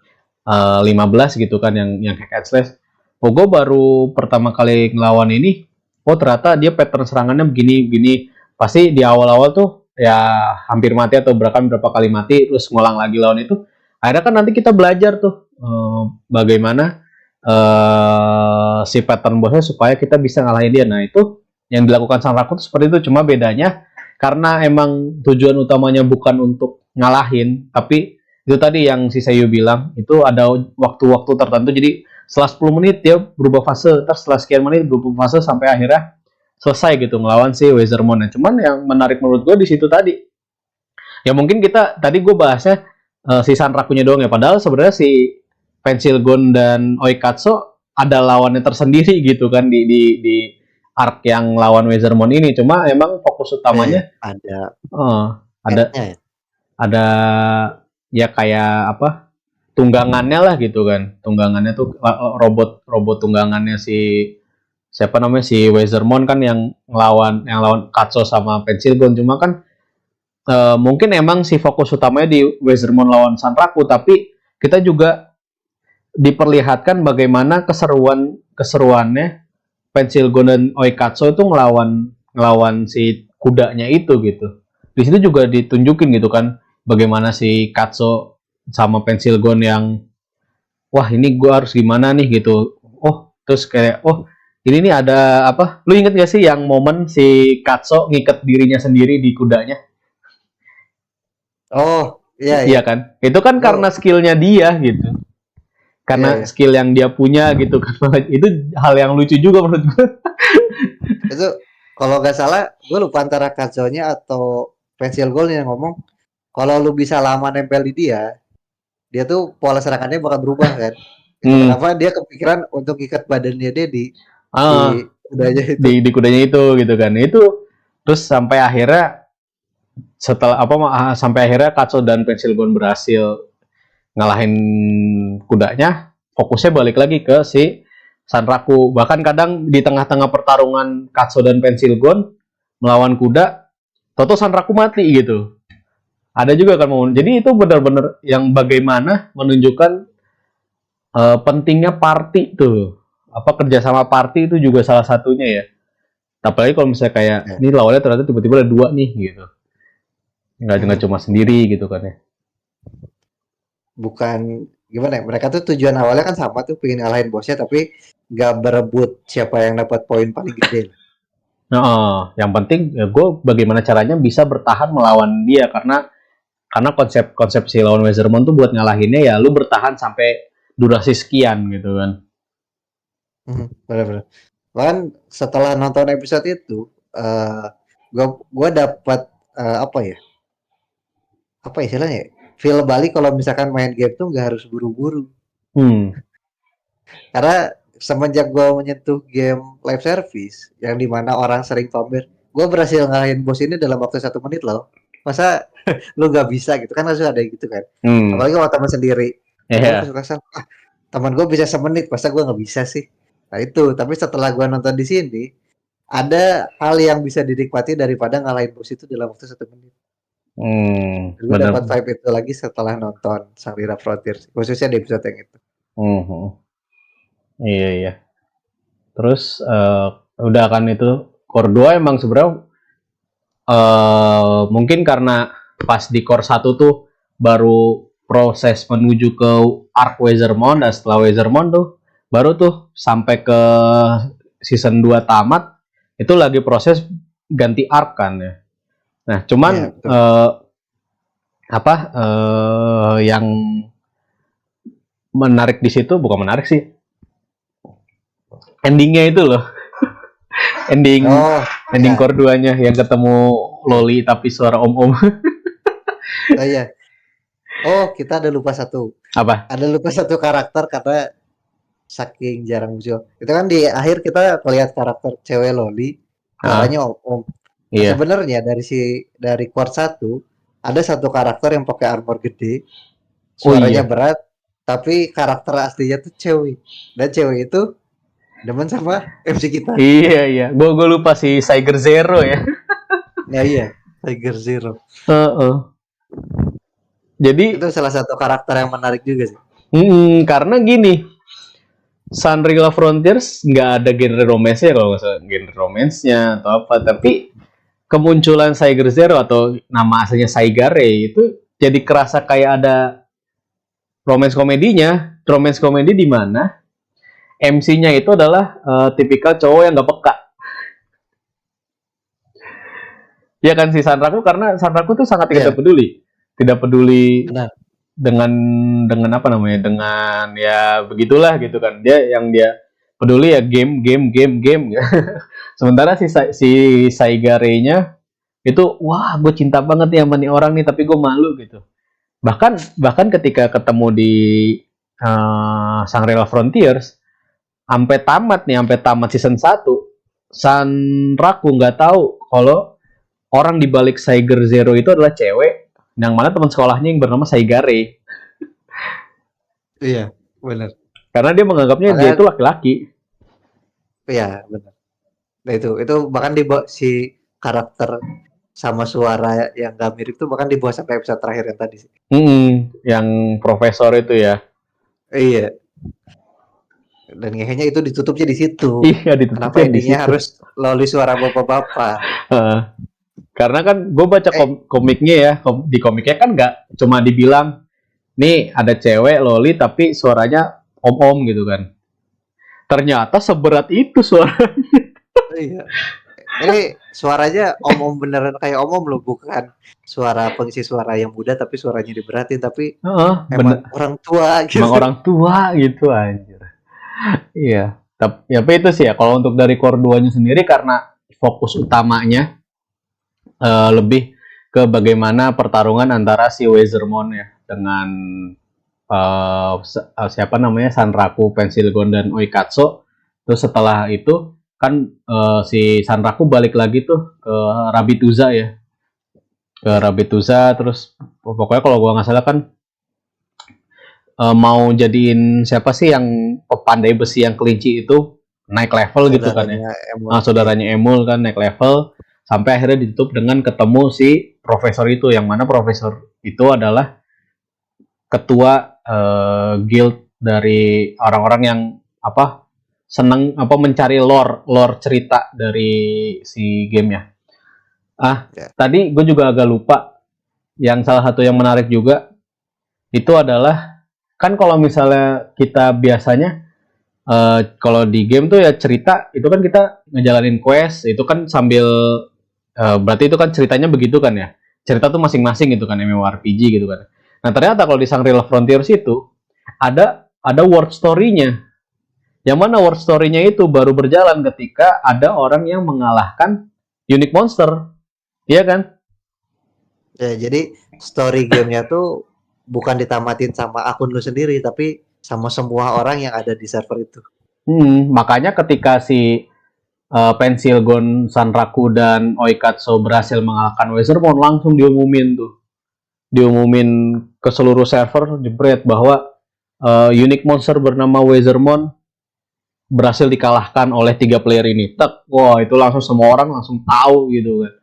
15 gitu kan, yang hack and slash. Gue baru pertama kali ngelawan ini, ternyata dia pattern serangannya begini. Pasti di awal-awal tuh ya hampir mati atau berapa kali mati, terus ngulang lagi lawan itu. Akhirnya kan nanti kita belajar tuh bagaimana si pattern bosnya supaya kita bisa ngalahin dia. Nah itu yang dilakukan Sanraku seperti itu, cuma bedanya karena emang tujuan utamanya bukan untuk ngalahin, tapi itu tadi yang si Sayu bilang itu ada waktu-waktu tertentu. Jadi setelah 10 menit dia berubah fase, terus setelah sekian menit berubah fase sampai akhirnya selesai gitu ngelawan si Wezermon. Cuman yang menarik menurut gue di situ tadi, ya mungkin gue bahasnya si Sanrakunya doang ya, padahal sebenarnya si Pensil Gon dan Oikatsu ada lawannya tersendiri gitu kan di arc yang lawan Wezermon ini. Cuma emang fokus utamanya ada ya kayak tunggangannya lah gitu kan. Tunggangannya tuh robot tunggangannya si siapa namanya si Wezermon kan yang lawan Katso sama Pensil Gon. Cuma kan mungkin emang si fokus utamanya di Wezermon lawan Sanraku, tapi kita juga diperlihatkan bagaimana keseruannya Pensilgon dan Oikatsu itu ngelawan si kudanya itu gitu. Di situ juga ditunjukin gitu kan bagaimana si Katsu sama Pensilgon yang wah ini gue harus gimana nih gitu. Oh terus kayak oh ini nih ada apa? Lu inget gak sih yang momen si Katsu ngikat dirinya sendiri di kudanya? Oh, iya iya. Iya kan? Itu kan Itu karena skillnya dia gitu. iya Karena iya. skill yang dia punya gitu kan. Itu hal yang lucu juga menurut gue. Itu kalau nggak salah, gue lupa antara Kazoonya atau Pensil Gold yang ngomong, kalau lu bisa lama nempel di dia, dia tuh pola serangannya bakal berubah kan. Itu Hmm. kenapa dia kepikiran untuk ikat badannya dia di Ah, kudanya itu. di kudanya itu gitu kan. Itu terus sampai akhirnya setelah apa sampai akhirnya Katsu dan Pensilgon berhasil ngalahin kudanya, fokusnya balik lagi ke si Sanraku. Bahkan kadang di tengah-tengah pertarungan Katsu dan Pensilgon melawan kuda, toto Sanraku mati gitu. Ada juga kan momen. Jadi itu benar-benar yang bagaimana menunjukkan pentingnya party tuh. Apa kerjasama party itu juga salah satunya ya. Apalagi kalau misalnya kayak Ya. ini lawannya ternyata tiba-tiba ada dua nih gitu. Nggak Hmm. cuma sendiri gitu kan ya. Bukan gimana ya, mereka tuh tujuan awalnya kan sama tuh, pengen ngalahin bosnya, tapi nggak berebut siapa yang dapat poin paling gede. Nah, yang penting ya gue bagaimana caranya bisa bertahan melawan dia karena konsep si lawan Wezermon tuh buat ngalahinnya ya lu bertahan sampai durasi sekian gitu kan. Benar-benar. Bahkan setelah nonton episode itu, gua dapat apa ya? Apa istilahnya ya? Feel balik kalau misalkan main game tuh nggak harus buru-buru. Hmm. Karena semenjak gua menyentuh game live service yang dimana orang sering pamer, gua berhasil ngalahin bos ini dalam waktu 1 menit loh. Masa lu nggak bisa gitu kan, harus ada yang gitu kan. Hmm. Apalagi kalau teman sendiri. Ya. Gue Yeah. suka kesal, teman gue bisa 1 menit, masa gue nggak bisa sih. Nah itu, tapi setelah gue nonton di sini, ada hal yang bisa dinikmati daripada ngalahin bos itu dalam waktu 1 menit. Gue Bener. dapat vibe itu lagi setelah nonton Shangri-La Frontier, khususnya di episode yang itu. Hmm. Iya iya. Terus udah kan itu core 2 emang sebenarnya mungkin karena pas di core 1 tuh baru proses menuju ke arc Wezermon dan setelah Wezermon tuh baru tuh sampai ke season 2 tamat itu lagi proses ganti arc kan ya. Nah, cuman Iya, betul. yang menarik di situ bukan menarik sih. Endingnya itu loh. ending Oh, ending iya. core 2-nya yang ketemu Loli tapi suara om-om. Oh iya. Oh, kita ada lupa satu. Apa? Ada lupa satu karakter karena saking jarang muncul. Itu kan di akhir kita melihat karakter cewek Loli, Ah, suaranya om. Nah, iya. sebenarnya dari Quart 1 ada satu karakter yang pakai armor gede, Oh suaranya iya. berat, tapi karakter aslinya tuh cewek. Dan cewek itu demen sama MC kita. Iya iya. Gue lupa si Tiger Zero ya. Ya iya, Tiger Zero. Uh-uh. Jadi Itu salah satu karakter yang menarik juga sih. karena gini, Shangri-La Frontiers nggak ada genre romance-nya kalau nggak salah genre romance-nya atau apa, tapi kemunculan Tiger Zero atau nama aslinya Saigare itu jadi kerasa kayak ada romance komedinya. Romance komedi di mana MC-nya itu adalah tipikal cowok yang nggak peka. Ya kan si Sanraku karena Sanraku tuh sangat tidak Iya, peduli, tidak peduli benar. dengan apa namanya dengan ya begitulah gitu kan dia peduli ya game. Sementara si Saigare-nya itu wah gue cinta banget nih sama nih orang nih tapi gue malu gitu. Bahkan ketika ketemu di Shangri-La Frontiers sampai tamat season 1 Sanraku nggak tahu kalau orang di balik Tiger Zero itu adalah cewek yang mana teman sekolahnya yang bernama Saigare. Iya, benar. Karena dia menganggapnya dia Makanya itu laki-laki. iya, benar. Nah itu bahkan si karakter sama suara yang nggak mirip tuh bahkan dibawa sampai episode terakhir yang tadi sih. Yang profesor itu ya. Iya. Dan kayaknya itu ditutupnya di situ. Iya, Kenapa ditutupnya di endingnya situ. harus loli suara bapak-bapak? Heeh. Karena kan gue baca Eh, komiknya ya, di komiknya kan nggak cuma dibilang nih ada cewek loli tapi suaranya om-om gitu kan. Ternyata seberat itu suara. iya. Ini suaranya om-om beneran kayak om-om loh, bukan suara pengisi suara yang muda tapi suaranya diberatin, tapi Heeh, bener. emang orang tua Emang gitu. orang tua gitu anjir. Iya. Tapi itu sih ya, kalau untuk dari core 2-nya sendiri karena fokus utamanya lebih ke bagaimana pertarungan antara si Wezermon ya dengan siapa namanya Sanraku, Pensilgon dan Oikatsu. Terus setelah itu kan si Sanraku balik lagi tuh ke Rabituza ya, ke Rabituza. Terus pokoknya kalau gua nggak salah kan mau jadiin siapa sih yang pandai besi yang kelinci itu naik level gitu kan ya. Saudaranya Emon. Saudaranya Emul kan naik level sampai akhirnya ditutup dengan ketemu si profesor itu, yang mana profesor itu adalah ketua guild dari orang-orang yang apa seneng apa mencari lore cerita dari si gamenya. Ya. Tadi gue juga agak lupa yang salah satu yang menarik juga itu adalah kan kalau misalnya kita biasanya kalau di game tuh ya cerita itu kan kita ngejalanin quest itu kan sambil berarti itu kan ceritanya begitu kan ya, cerita tuh masing-masing gitu kan MMORPG gitu kan. Nah ternyata kalau di Shangri-La Frontiers itu ada word story-nya, yang mana word story-nya itu baru berjalan ketika ada orang yang mengalahkan unique monster, iya kan? Ya, jadi story gamenya tuh bukan ditamatin sama akun lu sendiri, tapi sama semua orang yang ada di server itu. Makanya ketika si Pensilgon, Sanraku dan Oikatsu berhasil mengalahkan Wezermon, langsung diumumin ke seluruh server jebret bahwa unique monster bernama Wezermon berhasil dikalahkan oleh 3 player ini. Tek, wah itu langsung semua orang langsung tahu gitu kan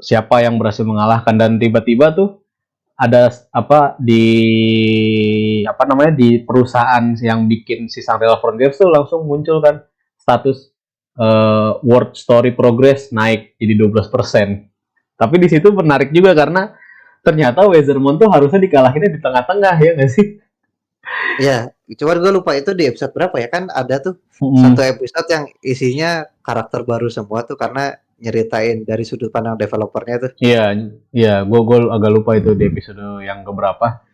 siapa yang berhasil mengalahkan. Dan tiba-tiba tuh ada apa namanya di perusahaan yang bikin si Shangri-La Frontiers tuh langsung muncul kan status word story progress naik jadi 12%. Tapi di situ menarik juga karena ternyata Wezermon tuh harusnya dikalahinnya di tengah-tengah ya nggak sih? Ya, cuman gue lupa itu di episode berapa ya, kan ada tuh satu episode yang isinya karakter baru semua tuh karena nyeritain dari sudut pandang developernya tuh. Iya, iya, gue agak lupa itu di episode yang keberapa.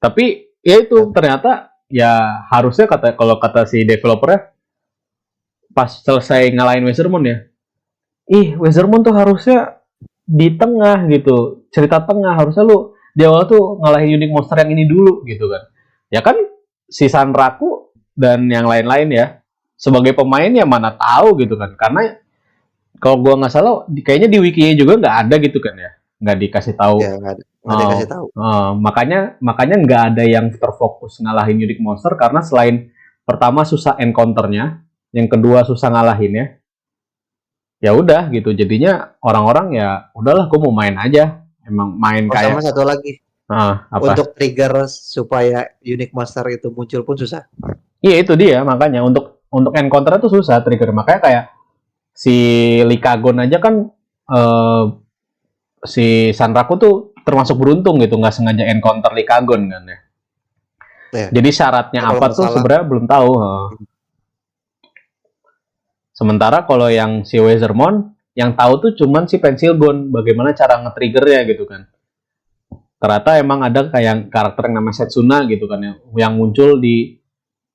Tapi ya itu ternyata ya harusnya kalau kata si developernya pas selesai ngalahin Wezermon ya, Wezermon tuh harusnya di tengah gitu, cerita tengah harusnya lu di awal tuh ngalahin unique monster yang ini dulu gitu kan. Ya kan si Sanraku dan yang lain-lain ya sebagai pemain ya mana tahu gitu kan, karena kalau gua nggak salah kayaknya di wikinya juga nggak ada gitu kan ya, nggak dikasih tahu. Ya, nggak dikasih tahu. Makanya nggak ada yang terfokus ngalahin unique monster karena selain pertama susah encounternya, yang kedua susah ngalahinnya, ya udah gitu jadinya orang-orang ya udahlah gue mau main aja, emang main Oh, sama kayak satu lagi, apa untuk trigger supaya unique monster itu muncul pun susah. iya itu dia makanya untuk encounter itu susah trigger, makanya kayak si Likagon aja kan si Sanraku tuh termasuk beruntung gitu nggak sengaja encounter Likagon kan ya. Ya, Jadi syaratnya kalau apa nggak tuh salah, sebenarnya belum tahu. Sementara kalau yang si Wezermon yang tahu tuh cuman si Pensilgon bagaimana cara nge-triggernya gitu kan. Ternyata emang ada kayak karakter yang namanya Setsuna gitu kan yang muncul di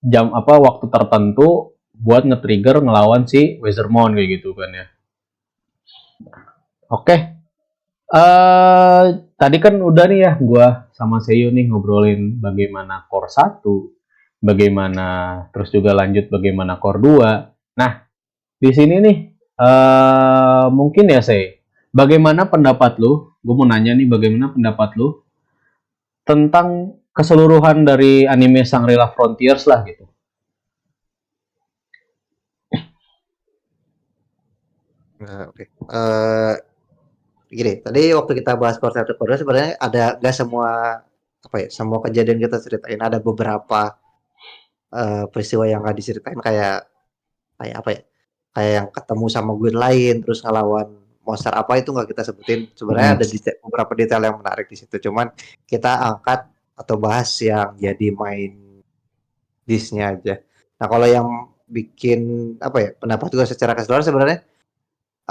jam apa waktu tertentu buat nge-trigger ngelawan si Wezermon kayak gitu kan ya. Oke. Tadi kan udah nih ya gua sama Seyo nih ngobrolin bagaimana Core 1, bagaimana terus juga lanjut bagaimana Core 2. Nah, di sini nih mungkin ya bagaimana pendapat lu? Gue mau nanya nih bagaimana pendapat lu tentang keseluruhan dari anime Shangri-La Frontiers lah gitu. oke. gini, tadi waktu kita bahas Core 1 Core 2 sebenarnya ada nggak semua apa ya, semua kejadian kita ceritain, ada beberapa peristiwa yang nggak diceritain kayak kayak apa ya? Kayak yang ketemu sama gue lain terus ngelawan monster apa itu nggak kita sebutin. Sebenarnya Hmm. ada beberapa detail yang menarik di situ. Cuman kita angkat atau bahas yang jadi main disknya aja. Nah kalau yang bikin apa ya pendapat gue secara keseluruhan sebenarnya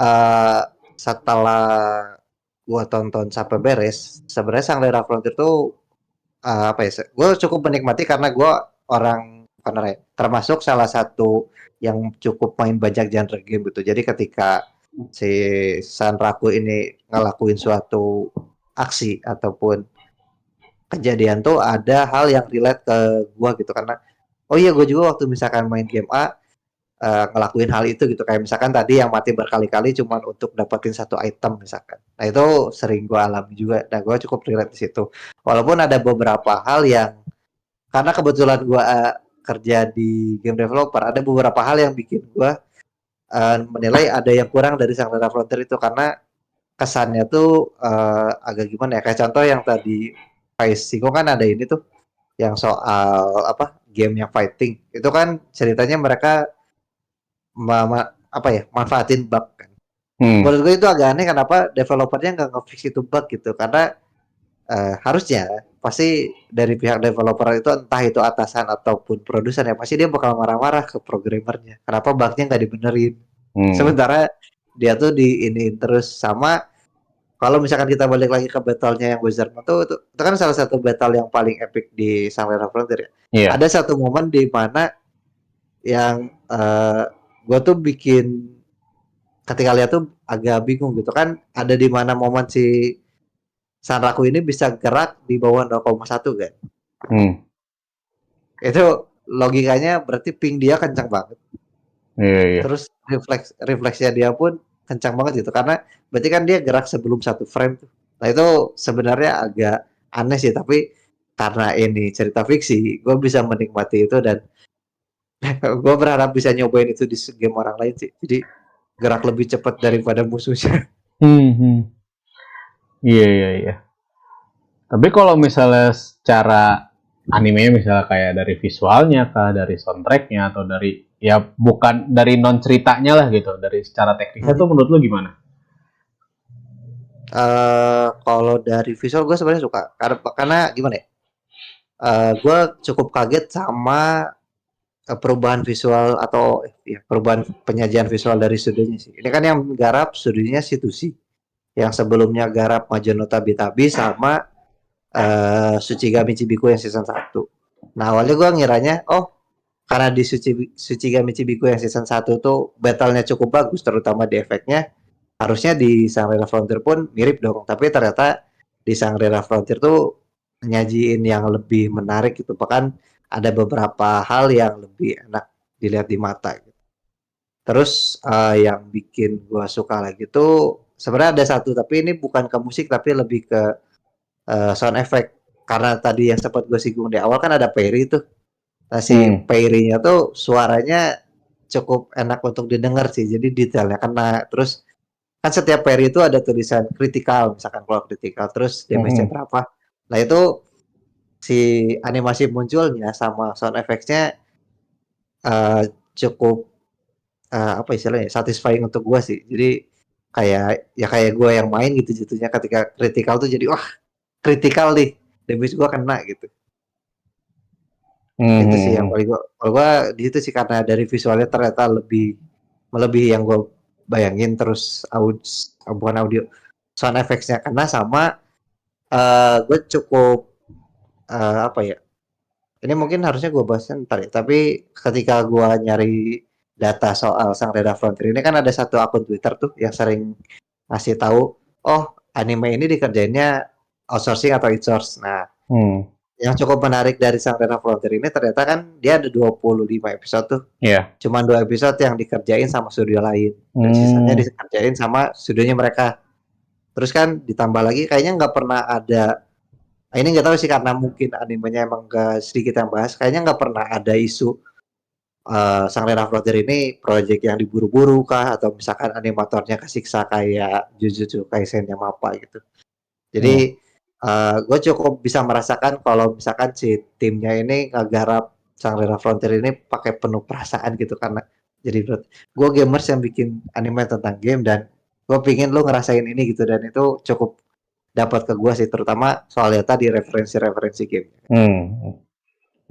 eh setelah gua tonton sampai beres, sebenarnya Shangri-La Frontier tuh apa ya? Gue cukup menikmati karena gue orang apa ya, termasuk salah satu yang cukup main banyak genre game gitu. Jadi ketika si Sanraku ini ngelakuin suatu aksi ataupun kejadian tuh ada hal yang relate ke gue gitu karena oh iya gue juga waktu misalkan main game A ngelakuin hal itu gitu kayak misalkan tadi yang mati berkali-kali cuman untuk dapetin satu item misalkan. Nah itu sering gue alami juga dan gue cukup relate di situ. Walaupun ada beberapa hal yang karena kebetulan gue kerja di game developer ada beberapa hal yang bikin gue menilai ada yang kurang dari Shangri-La Frontier itu karena kesannya tuh agak gimana ya kayak contoh yang tadi Vice Singo kan ada ini tuh yang soal apa game yang fighting itu kan ceritanya mereka apa ya manfaatin bug kan. Hmm. Menurut gue itu agak aneh kenapa developernya nggak nge-fix itu bug gitu karena harusnya pasti dari pihak developer itu entah itu atasan ataupun produsen ya pasti dia bakal marah-marah ke programmernya kenapa bugnya nggak dibenerin Hmm. sementara dia tuh di ini terus sama kalau misalkan kita balik lagi ke battle-nya yang Wizard itu kan salah satu battle yang paling epic di Shangri-La Frontier ya. Iya. Ada satu momen di mana yang gue tuh bikin ketika lihat tuh agak bingung gitu kan ada di mana momen si Sanraku ini bisa gerak di bawah 0,1 kan. Hmm. Itu logikanya berarti ping dia kencang banget. Iya, iya. Terus refleksnya dia pun kencang banget gitu karena berarti kan dia gerak sebelum satu frame tuh. Nah itu sebenarnya agak aneh sih tapi karena ini cerita fiksi, gue bisa menikmati itu dan gue berharap bisa nyobain itu di game orang lain sih. Jadi gerak lebih cepat daripada musuhnya. Hmm. Hmm. Iya, iya, iya. Tapi kalau misalnya secara animenya misalnya kayak dari visualnya kah, dari soundtracknya atau dari ya bukan dari non ceritanya lah gitu, dari secara teknisnya tuh menurut lu gimana? Kalau dari visual gue sebenarnya suka karena gimana ya? Gue cukup kaget sama perubahan visual atau ya, perubahan penyajian visual dari studionya sih. Ini kan yang garap studionya Situsi, yang sebelumnya garap Majono Tabi-Tabi sama Tsuchigami Chibiku yang season 1. Nah awalnya gue ngiranya, oh karena di Tsuchigami Chibiku yang season 1 tuh battle-nya cukup bagus, terutama di efeknya, harusnya di Shangri-La Frontier pun mirip dong. Tapi ternyata di Shangri-La Frontier tuh nyajiin yang lebih menarik gitu. Bahkan ada beberapa hal yang lebih enak dilihat di mata gitu. Terus yang bikin gua suka lagi tuh sebenarnya ada satu tapi ini bukan ke musik tapi lebih ke sound effect karena tadi yang sempat gue singgung di awal kan ada Perry tuh. Nah si Hmm. Perry-nya tuh suaranya cukup enak untuk didengar sih. Jadi detailnya kena terus kan setiap Perry itu ada tulisan kritikal misalkan kalau kritikal terus damage-nya Hmm. berapa. Nah itu si animasi munculnya sama sound effects-nya uh, cukup apa istilahnya satisfying untuk gue sih. Jadi kayak ya kayak gue yang main gitu jatuhnya ketika kritikal tuh jadi wah kritikal nih damage gue kena gitu. Itu sih yang Hmm. paling kalau gue di situ sih karena dari visualnya ternyata lebih melebihi yang gue bayangin terus bukan audio sound effects-nya kena sama gue cukup apa ya ini mungkin harusnya gue bahas ntar ya tapi ketika gue nyari data soal Sang Reda Frontier ini kan ada satu akun Twitter tuh yang sering ngasih tahu oh anime ini dikerjainnya outsourcing atau insource. Nah Hmm. yang cukup menarik dari Sang Reda Frontier ini ternyata kan dia ada 25 episode tuh Iya. cuman 2 episode yang dikerjain sama studio lain dan sisanya Hmm. dikerjain sama studionya mereka. Terus kan ditambah lagi kayaknya nggak pernah ada ini nggak tahu sih karena mungkin animenya emang gak sedikit yang bahas kayaknya nggak pernah ada isu Shangri-La Frontier ini project yang diburu-buru kah atau misalkan animatornya kesiksa kayak Jujutsu Kaisen-nya Mappa gitu. Hmm. Jadi gue cukup bisa merasakan kalau misalkan si timnya ini ngegarap Shangri-La Frontier ini pakai penuh perasaan gitu karena jadi gue gamers yang bikin anime tentang game dan gue pingin lu ngerasain ini gitu dan itu cukup dapat ke gue sih terutama soalnya tadi referensi-referensi game.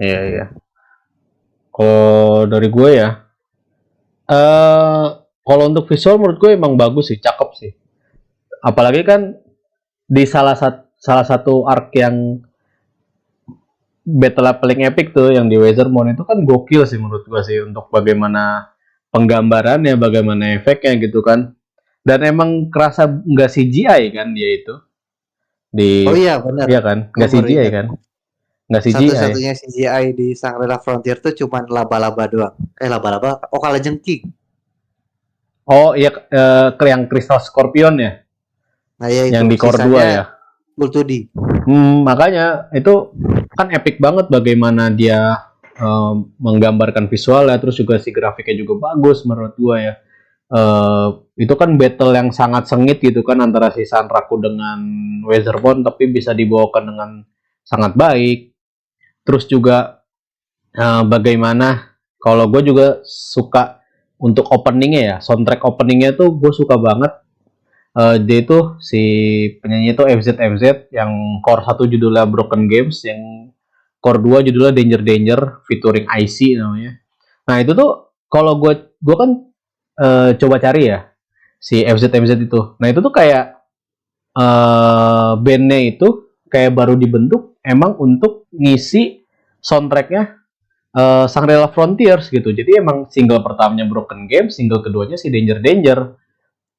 Iya, iya. Kalau dari gue ya, kalau untuk visual menurut gue emang bagus sih, cakep sih. Apalagi kan di salah satu arc yang battle paling epic tuh yang di Wizardmon itu kan gokil sih menurut gue sih untuk bagaimana penggambarannya, bagaimana efeknya gitu kan. Dan emang kerasa nggak CGI kan dia itu Oh di, iya bener, iya kan, gue nggak baru CGI ingat. kan, nggak CGI. Satu-satunya CGI di Shangri-La Frontier tuh cuman laba-laba doang. Laba-laba, oh kalajengking. Oh iya, yang Crystal Scorpion ya, Nah ya yang itu, di Core 2 sisanya ya. full 2D. Makanya itu kan epic banget bagaimana dia menggambarkan visualnya, terus juga si grafiknya juga bagus menurut gua ya. Eh, itu kan battle yang sangat sengit gitu kan antara si Sanraku dengan Weatherbone, tapi bisa dibawakan dengan sangat baik. Terus juga bagaimana kalau gue juga suka untuk openingnya ya, soundtrack openingnya tuh gue suka banget. Dia itu si penyanyi itu FZ yang core satu judulnya Broken Games, yang core 2 judulnya Danger Danger featuring IC namanya. Nah itu tuh kalau gue kan coba cari ya si FZ itu. Nah itu tuh kayak bandnya itu kayak baru dibentuk emang untuk ngisi soundtracknya Shangri-La Frontiers gitu. Jadi emang single pertamanya Broken Games, single keduanya si Danger Danger.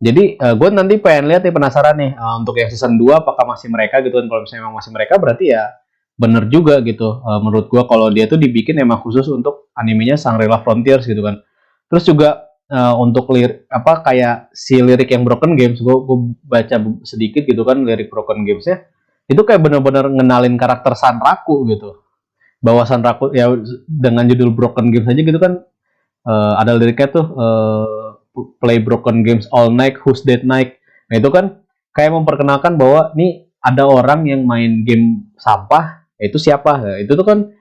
Jadi gue nanti pengen lihat nih, penasaran nih untuk yang season 2 apakah masih mereka gitu kan. Kalau misalnya emang masih mereka berarti ya bener juga gitu. Menurut gue kalau dia tuh dibikin emang khusus untuk animenya Shangri-La Frontiers gitu kan. Terus juga untuk apa kayak si lirik yang Broken Games, gue baca sedikit gitu kan lirik Broken Games-nya. Itu kayak bener-bener ngenalin karakter Sanraku gitu. Bahwa Sanraku ya dengan judul Broken Games aja gitu kan, ada liriknya tuh play broken games all night, who's that night. Nah itu kan kayak memperkenalkan bahwa nih ada orang yang main game sampah, itu siapa? Nah, itu tuh kan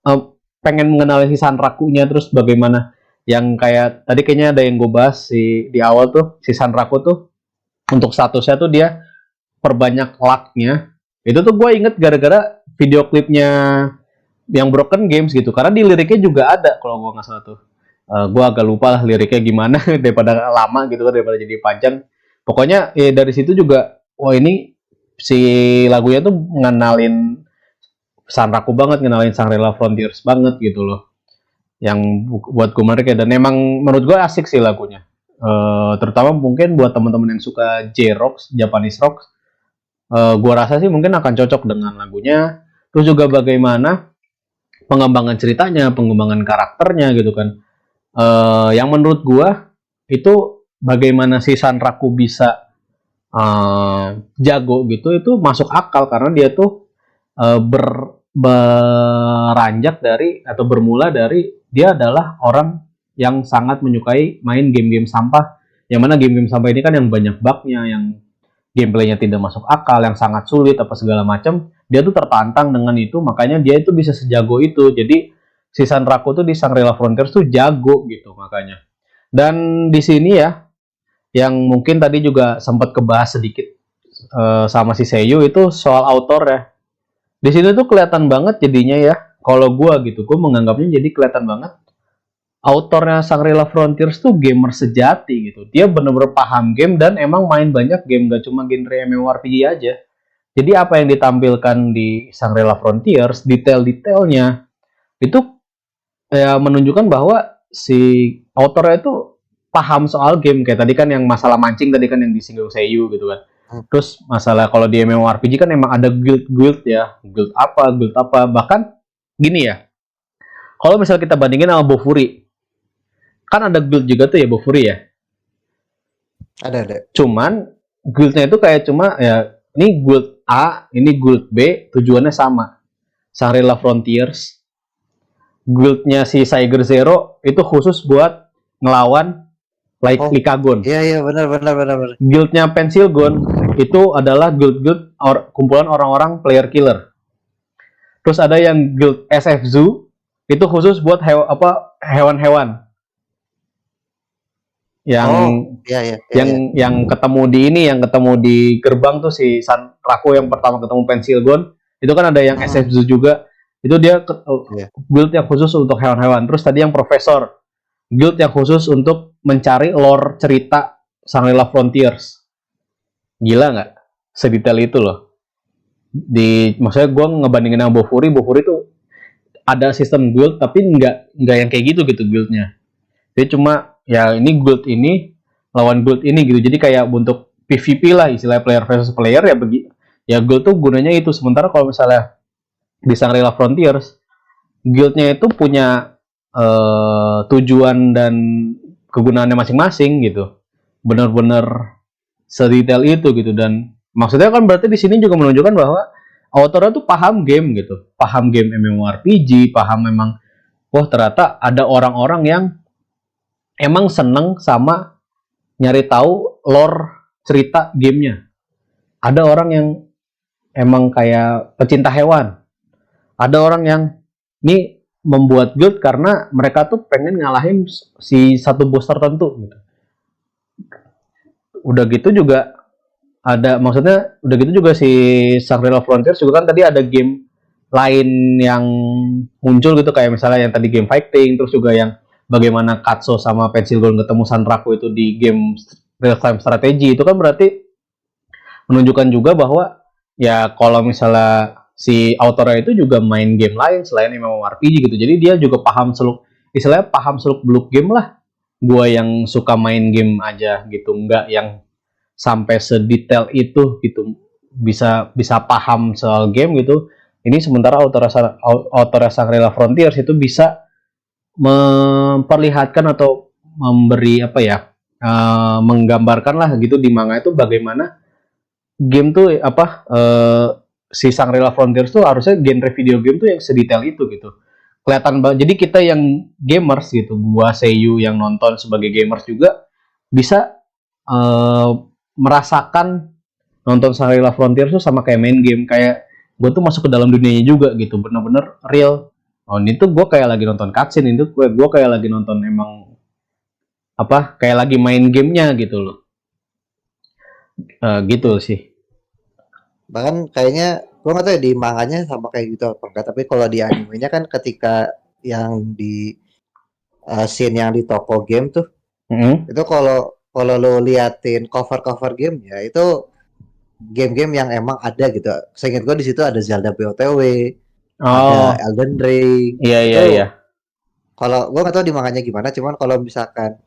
uh, pengen mengenali si Sanrakunya, terus bagaimana yang kayak tadi kayaknya ada yang gue bahas di awal tuh, si Sanraku tuh untuk statusnya tuh dia perbanyak lucknya. Itu tuh gue inget gara-gara video klipnya yang Broken Games gitu, karena di liriknya juga ada kalau gue nggak salah tuh. Gue agak lupa lah liriknya gimana daripada lama gitu kan, daripada jadi panjang. Pokoknya dari situ juga, wah ini si lagunya tuh ngenalin Sanraku banget, ngenalin Shangri-La Frontiers banget gitu loh. Yang buat gue menarik ya, dan emang menurut gue asik sih lagunya. Terutama mungkin buat teman-teman yang suka J-Rock, Japanese Rock, gue rasa sih mungkin akan cocok dengan lagunya. Terus juga bagaimana pengembangan ceritanya, pengembangan karakternya gitu kan. Yang menurut gua itu bagaimana si Sanraku bisa jago gitu, itu masuk akal karena dia tuh beranjak dari atau bermula dari dia adalah orang yang sangat menyukai main game-game sampah, yang mana game-game sampah ini kan yang banyak bugnya, yang gameplaynya tidak masuk akal, yang sangat sulit apa segala macam. Dia tuh tertantang dengan itu, makanya dia itu bisa sejago itu. Jadi si Sanraku tuh di Shangri-La Frontiers tuh jago gitu makanya. Dan di sini ya, yang mungkin tadi juga sempat kebahas sedikit sama si Seiyu itu soal autor ya. Di sini tuh kelihatan banget jadinya ya. Kalau gue gitu, gue menganggapnya jadi kelihatan banget autornya Shangri-La Frontiers tuh gamer sejati gitu. Dia bener-bener paham game dan emang main banyak game, gak cuma genre MMORPG aja. Jadi apa yang ditampilkan di Shangri-La Frontiers, detail-detailnya itu ya menunjukkan bahwa si autornya itu paham soal game. Kayak tadi kan yang masalah mancing tadi kan yang disinggung Seiyu gitu kan. Terus masalah kalau di MMORPG kan emang ada guild-guild ya, guild apa, bahkan gini ya. Kalau misal kita bandingin sama Bofuri, kan ada guild juga tuh ya Bofuri ya. Ada. Cuman guildnya itu kayak cuma ya ini guild A, ini guild B, tujuannya sama. Shangri-La Frontiers. guildnya si Tiger Zero itu khusus buat ngelawan Oh, Lycagon. iya benar benar benar benar. Guildnya Pensilgon itu adalah guild kumpulan orang-orang player killer. Terus ada yang guild SF Zoo itu khusus buat hewan-hewan yang Oh, iya iya iya. yang Iya. yang ketemu di ini, yang ketemu di gerbang tuh si San Rako yang pertama ketemu Pensilgon itu kan ada yang SF Zoo juga, itu dia Iya. guild yang khusus untuk hewan-hewan. Terus tadi yang Profesor, guild yang khusus untuk mencari lore cerita Shangri-La Frontiers. Gila nggak? Sedetail itu loh. Maksudnya gue ngebandingin sama Bofuri tuh ada sistem guild tapi nggak yang kayak gitu guildnya. Jadi cuma ya ini guild ini lawan guild ini gitu. Jadi kayak untuk PvP lah istilah player versus player ya ya guild tuh gunanya itu. Sementara kalau misalnya di Shangri-La Frontiers guildnya itu punya tujuan dan kegunaannya masing-masing gitu. Bener-bener sedetail itu gitu. Dan maksudnya kan berarti di sini juga menunjukkan bahwa autornya tuh paham game gitu, paham game MMORPG, paham memang wah ternyata ada orang-orang yang emang seneng sama nyari tahu lore cerita gamenya. Ada orang yang emang kayak pecinta hewan, ada orang yang ini membuat guild karena mereka tuh pengen ngalahin si satu bos tertentu gitu. Udah gitu juga maksudnya udah gitu juga si Shangri-La Frontiers juga kan tadi ada game lain yang muncul gitu kayak misalnya yang tadi game fighting, terus juga yang bagaimana Katso sama Pensilgon ketemu Sanraku itu di game real time strategi. Itu kan berarti menunjukkan juga bahwa ya kalau misalnya si autornya itu juga main game lain selain MMORPG gitu, jadi dia juga paham istilahnya paham seluk beluk game lah. Gua yang suka main game aja gitu, nggak yang sampai sedetail itu gitu, bisa bisa paham soal game gitu. Ini sementara autor Shangri-La Frontiers itu bisa memperlihatkan atau memberi apa ya, menggambarkan lah gitu di manga itu bagaimana game tuh si Shangri-La Frontiers tuh harusnya genre video game tuh yang sedetail itu gitu, kelihatan banget. Jadi kita yang gamers gitu, gua Seiyu yang nonton sebagai gamers juga bisa merasakan nonton Shangri-La Frontier tuh sama kayak main game, kayak gue tuh masuk ke dalam dunianya juga gitu, bener-bener real. Oh ini tuh gue kayak lagi nonton cutscene, itu gue kayak lagi nonton emang kayak lagi main gamenya gitu loh. Gitu sih. Bahkan kayaknya gue nggak tahu ya di manganya sama kayak gitu apa enggak, tapi kalau di animenya kan ketika yang di scene yang di toko game tuh, itu kalau lo liatin cover game ya itu game-game yang emang ada gitu. Seingat gue di situ ada Zelda BOTW, ada Oh Elden Ring. iya iya Itu iya. kalau gue nggak tahu di manganya gimana, cuman kalau misalkan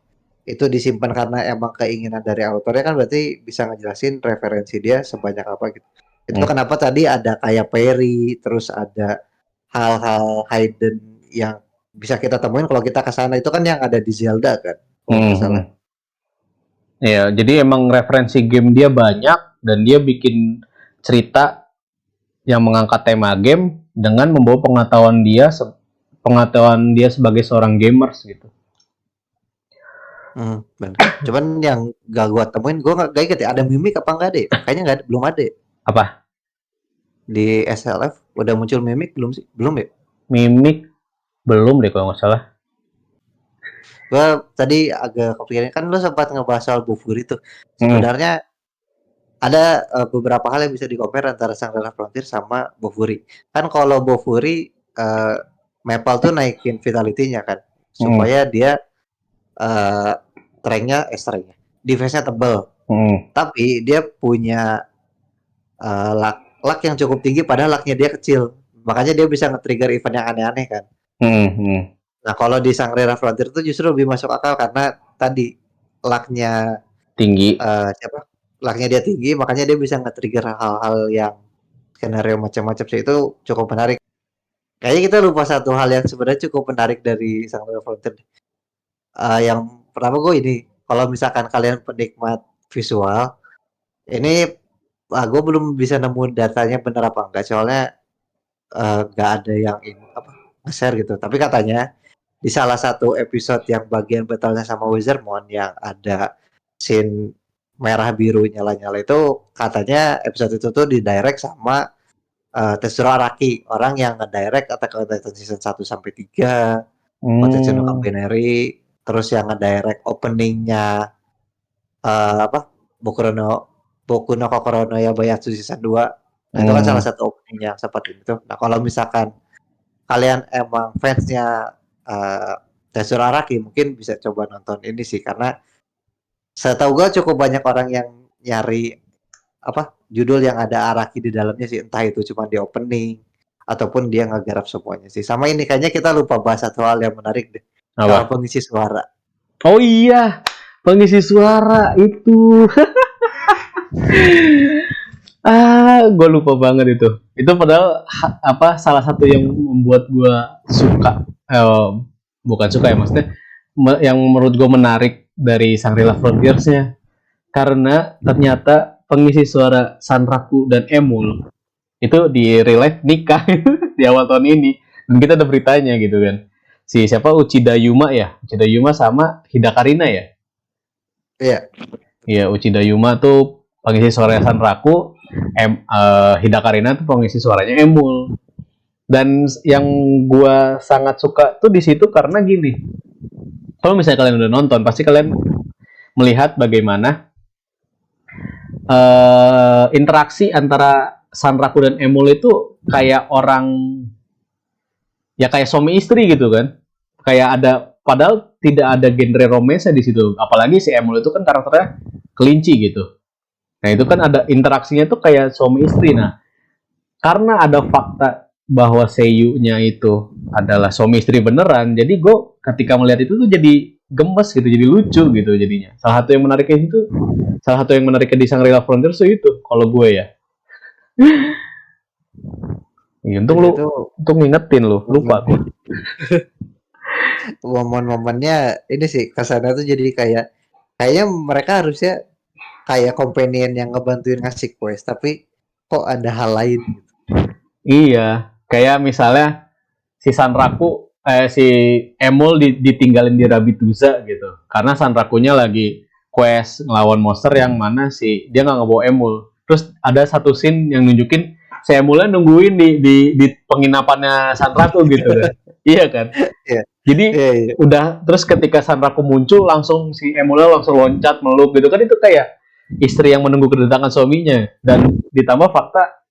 itu disimpan karena emang keinginan dari autornya kan berarti bisa ngejelasin referensi dia sebanyak apa gitu. Itu kenapa tadi ada kayak Perry, terus ada hal-hal hidden yang bisa kita temuin kalau kita ke sana, itu kan yang ada di Zelda kan, kalau nggak salah. Iya, jadi emang referensi game dia banyak dan dia bikin cerita yang mengangkat tema game dengan membawa pengetahuan dia sebagai seorang gamers gitu. Bener. Cuman yang gak gua temuin, gua nggak inget ya ada mimik apa enggak deh? Kayaknya nggak, belum ada. Apa? Di SLF udah muncul mimik belum sih? Belum ya? Mimik belum deh kalau nggak salah. Gua tadi agak kepikiran kan lu sempat ngebahas soal Bufuri tuh. Sebenarnya ada beberapa hal yang bisa di-compare antara Shangri-La Frontier sama Bofuri. Kan kalau Bofuri Maple tuh naikin vitality-nya kan supaya dia strength-nya defense-nya tebal. Tapi dia punya luck yang cukup tinggi padahal luck-nya dia kecil. Makanya dia bisa nge-trigger event yang aneh-aneh kan. Nah, kalau di Shangri-La Frontier itu justru lebih masuk akal karena tadi luck-nya Tinggi. Luck-nya dia tinggi, makanya dia bisa nge-trigger hal-hal yang skenario macam-macam sih. Itu cukup menarik. Kayaknya kita lupa satu hal yang sebenarnya cukup menarik dari Shangri-La Frontier. Yang pertama gue ini, kalau misalkan kalian penikmat visual, ini gue belum bisa nemu datanya benar apa enggak, soalnya nggak ada yang ini nge-share gitu. Tapi katanya di salah satu episode yang bagian battle-nya sama Wizardmon yang ada scene merah biru nyala-nyala itu katanya episode itu tuh didirect sama Tetsuro Araki, orang yang ngedirect Attack on Titan season 1 sampai 3, Otetsu no Hmm. Kabaneri, terus yang ngedirect openingnya apa Boku no Kokoro no Yabayatsu season 2. Nah, itu kan salah Hmm. satu opening yang seperti itu. Nah, kalau misalkan kalian emang fansnya Tetsuro Araki, mungkin bisa coba nonton ini sih, karena setahu gue cukup banyak orang yang nyari apa judul yang ada Araki di dalamnya sih, entah itu cuma di opening ataupun dia ngegarap semuanya sih. Sama ini kayaknya kita lupa bahas satu hal yang menarik deh, soal Apa? pengisi suara. Oh iya, pengisi suara itu. Gue lupa banget itu. Itu padahal apa salah satu yang membuat gue suka, bukan suka ya maksudnya, yang menurut gue menarik dari Shangri-La Frontiers-nya, karena ternyata pengisi suara Sanraku dan Emul itu di real life nikah di awal tahun ini, dan kita ada beritanya gitu kan. Si siapa, Uchida Yuma sama Hidakarina ya. Iya, Iya, Uchida Yuma tuh pengisi suara Sanraku, Hidakarina tuh pengisi suaranya Emul. Dan yang gua sangat suka tuh di situ karena gini. Kalau misalnya kalian udah nonton, pasti kalian melihat bagaimana interaksi antara Sanraku dan Emul itu kayak orang, ya kayak suami istri gitu kan. Kayak ada, padahal tidak ada genre romance di situ. Apalagi si Emul itu kan karakternya kelinci gitu. Nah itu kan ada interaksinya tuh kayak suami istri. Nah karena ada fakta bahwa Seiyu-nya itu adalah suami istri beneran, jadi gue ketika melihat itu tuh jadi gemes gitu, jadi lucu gitu jadinya. Salah satu yang menariknya di Shangri-La Frontiers itu kalau gue ya. Ya, itu untuk ngingetin lu, lupa gue. momen-momennya ini sih kesannya tuh jadi kayaknya mereka harusnya kayak companion yang ngebantuin ngasih quest, tapi kok ada hal lain gitu. Iya, kayak misalnya si Sanraku, si Emul ditinggalin di Rabituza gitu. Karena Sanrakunya lagi quest ngelawan monster yang mana si dia nggak ngebawa Emul. Terus ada satu scene yang nunjukin si Emulnya nungguin di penginapannya Sanraku gitu kan. Iya kan? Iya, Jadi iya, iya. udah, terus ketika Sanraku muncul langsung si Emulnya langsung loncat meluk gitu kan, itu kayak istri yang menunggu kedatangan suaminya. Dan ditambah fakta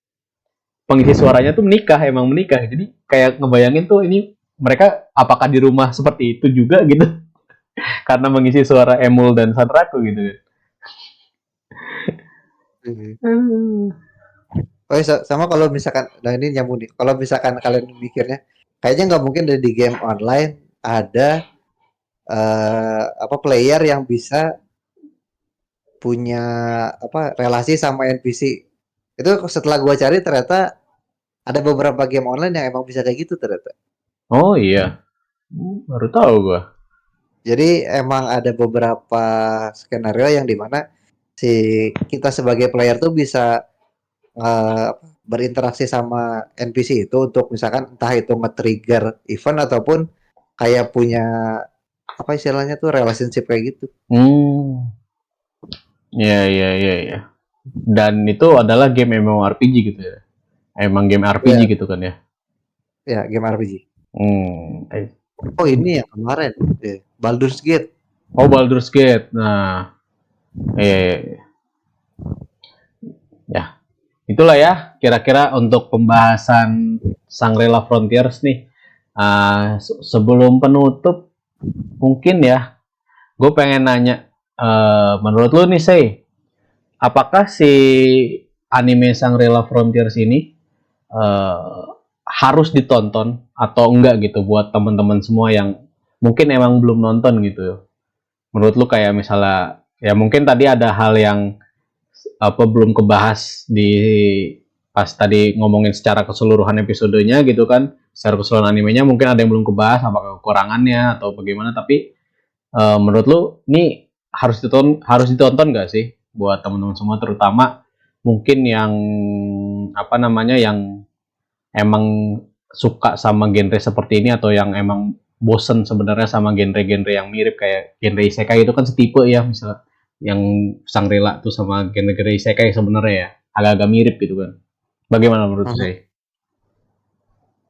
pengisi suaranya tuh emang menikah, jadi kayak ngebayangin tuh ini mereka apakah di rumah seperti itu juga gitu karena mengisi suara Emul dan Sanraku gitu kan. Mhm. Oh, sama kalau misalkan, nah ini nyambung nih. Kalau misalkan kalian mikirnya, kayaknya nggak mungkin di game online ada apa player yang bisa punya apa relasi sama NPC. Itu setelah gua cari ternyata ada beberapa game online yang emang bisa kayak gitu ternyata. Oh iya. Baru tahu gua. Jadi emang ada beberapa skenario yang dimana si kita sebagai player tuh bisa berinteraksi sama NPC itu untuk misalkan entah itu nge-trigger event ataupun kayak punya apa istilahnya tuh relationship kayak gitu. Hmm. Iya iya iya iya. Dan itu adalah game MMORPG gitu ya. Emang game RPG Ya, gitu kan ya. ya game RPG. Hmm. Oh ini yang kemarin, Baldur's Gate. Oh, Baldur's Gate. Nah, iya, iya, iya. Ya, itulah ya kira-kira untuk pembahasan Shangri-La Frontiers nih. Sebelum penutup, mungkin ya, gue pengen nanya, menurut lu nih, apakah si anime Shangri-La Frontiers ini harus ditonton atau enggak gitu buat teman-teman semua yang mungkin emang belum nonton gitu? Menurut lu kayak misalnya, ya mungkin tadi ada hal yang apa belum kebahas di pas tadi ngomongin secara keseluruhan episodenya gitu kan, secara keseluruhan animenya mungkin ada yang belum kebahas apa kekurangannya atau bagaimana, tapi menurut lu ini harus ditonton nggak sih buat teman-teman semua, terutama mungkin yang apa namanya yang emang suka sama genre seperti ini atau yang emang bosen sebenarnya sama genre-genre yang mirip kayak genre isekai itu kan setipe ya, misalnya yang Shangri-La tuh sama genre-genre isekai sebenarnya ya agak-agak mirip gitu kan. Bagaimana menurut Mhm. saya?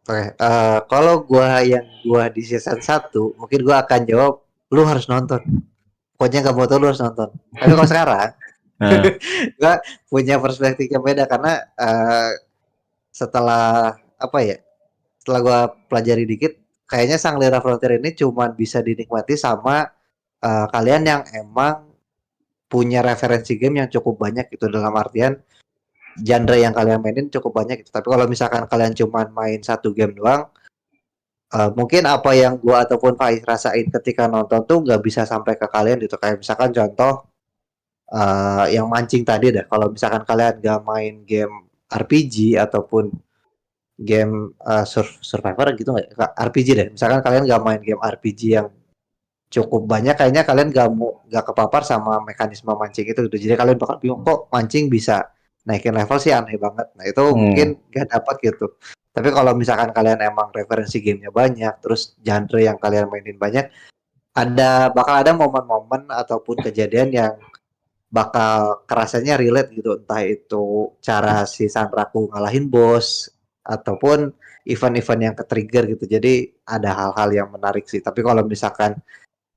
Oke, kalau gua di season 1, mungkin gua akan jawab, lu harus nonton. Pokoknya nggak mau tahu lu harus nonton. Tapi kalau sekarang, Nah, gua punya perspektif yang beda karena setelah apa ya? Setelah gua pelajari dikit, kayaknya Shangri-La Frontier ini cuma bisa dinikmati sama kalian yang emang punya referensi game yang cukup banyak gitu, dalam artian genre yang kalian mainin cukup banyak gitu. Tapi kalau misalkan kalian cuma main satu game doang, mungkin apa yang gua ataupun Faiz rasain ketika nonton tuh nggak bisa sampai ke kalian gitu. Kayak misalkan contoh yang mancing tadi deh. Kalau misalkan kalian nggak main game RPG ataupun game Survivor gitu nggak, RPG deh. Misalkan kalian nggak main game RPG yang cukup banyak, kayaknya kalian nggak kepapar sama mekanisme mancing itu gitu. Jadi kalian bakal bingung, kok mancing bisa naikin level sih, aneh banget. Nah itu mungkin hmm, nggak dapat gitu. Tapi kalau misalkan kalian emang referensi gamenya banyak, terus genre yang kalian mainin banyak, bakal ada momen-momen ataupun kejadian yang bakal kerasanya relate gitu. Entah itu cara si Sanraku ngalahin bos, ataupun event-event yang ke-trigger gitu. Jadi ada hal-hal yang menarik sih. Tapi kalau misalkan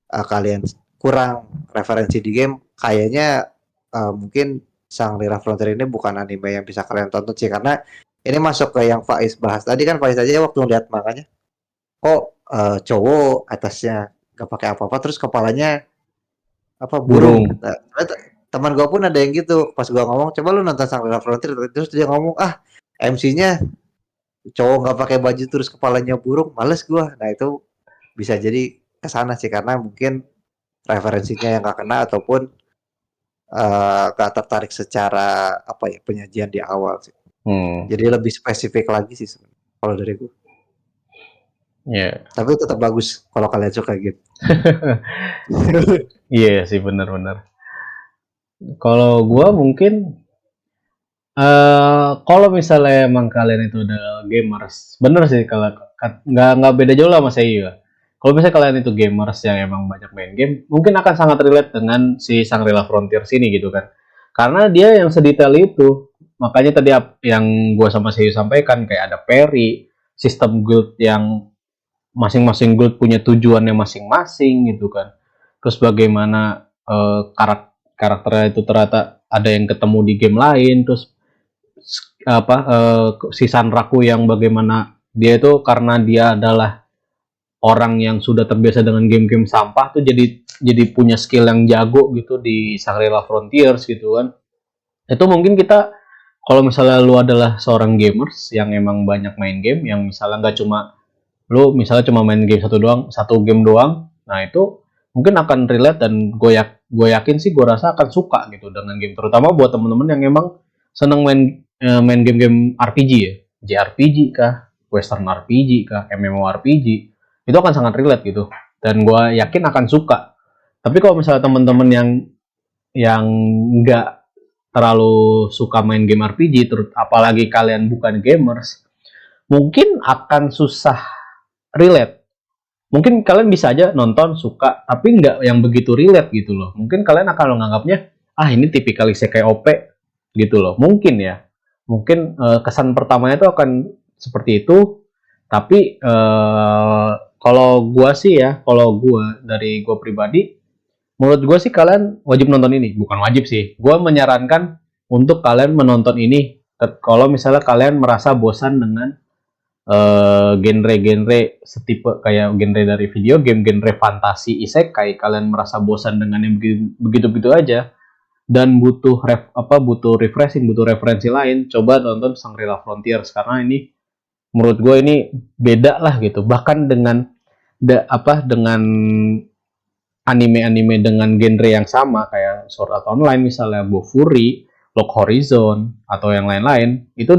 kalian kurang referensi di game, kayaknya mungkin Shangri-La Frontier ini bukan anime yang bisa kalian tonton sih, karena ini masuk ke yang Faiz bahas tadi kan. Faiz aja waktu lihat makanya, kok cowok atasnya gak pakai apa-apa terus kepalanya apa, burung. burung. Nah, teman gua pun ada yang gitu, pas gua ngomong coba lu nonton Shangri-La Frontier, terus dia ngomong, MC-nya cowok nggak pakai baju terus kepalanya burung, males gua. Nah itu bisa jadi kesana sih, karena mungkin referensinya yang nggak kena, ataupun nggak tertarik secara apa ya, penyajian di awal sih. Hmm, Jadi lebih spesifik lagi sih sebenarnya kalau dari gue. ya. Tapi tetap bagus kalau kalian suka gitu. Iya sih benar-benar. Kalau gua mungkin kalau misalnya emang kalian itu udah gamers, bener sih kalau nggak beda jauh lah sama saya juga. Kalau misalnya kalian itu gamers yang emang banyak main game, mungkin akan sangat relate dengan si Shangri-La Frontier sini gitu kan. Karena dia yang sedetail itu. Makanya tadi yang gua sama Seyu sampaikan kayak ada parry, sistem guild yang masing-masing guild punya tujuannya masing-masing gitu kan. Terus bagaimana karakternya itu ternyata ada yang ketemu di game lain, terus apa si Sanraku yang bagaimana dia itu karena dia adalah orang yang sudah terbiasa dengan game-game sampah tuh jadi punya skill yang jago gitu di Shangri-La Frontiers gitu kan. Itu mungkin kita kalau misalnya lu adalah seorang gamers yang emang banyak main game, yang misalnya nggak cuma lu misalnya cuma main game satu game doang, nah itu mungkin akan relate dan gue yakin sih gue rasa akan suka gitu dengan game, terutama buat temen-temen yang emang seneng main game-game RPG ya, JRPG kah, Western RPG kah, MMORPG, itu akan sangat relate gitu dan gue yakin akan suka. Tapi kalau misalnya temen-temen yang nggak terlalu suka main game RPG, terus apalagi kalian bukan gamers, mungkin akan susah relate. Mungkin kalian bisa aja nonton suka tapi nggak yang begitu relate gitu loh. Mungkin kalian akan menganggapnya ini tipikal isekai OP gitu loh, mungkin ya. Mungkin kesan pertamanya itu akan seperti itu. Tapi kalau gua sih ya, kalau gua dari gua pribadi, menurut gua sih kalian wajib nonton ini. Bukan wajib sih, gua menyarankan untuk kalian menonton ini kalau misalnya kalian merasa bosan dengan genre-genre setipe kayak genre dari video game, genre fantasi isekai, kalian merasa bosan dengan yang begitu-begitu aja dan butuh refreshing, butuh referensi lain, coba nonton Shangri-La Frontiers karena ini menurut gue ini beda lah gitu. Bahkan dengan dengan anime-anime dengan genre yang sama kayak Sword Art Online misalnya, Bofuri, Log Horizon atau yang lain-lain, itu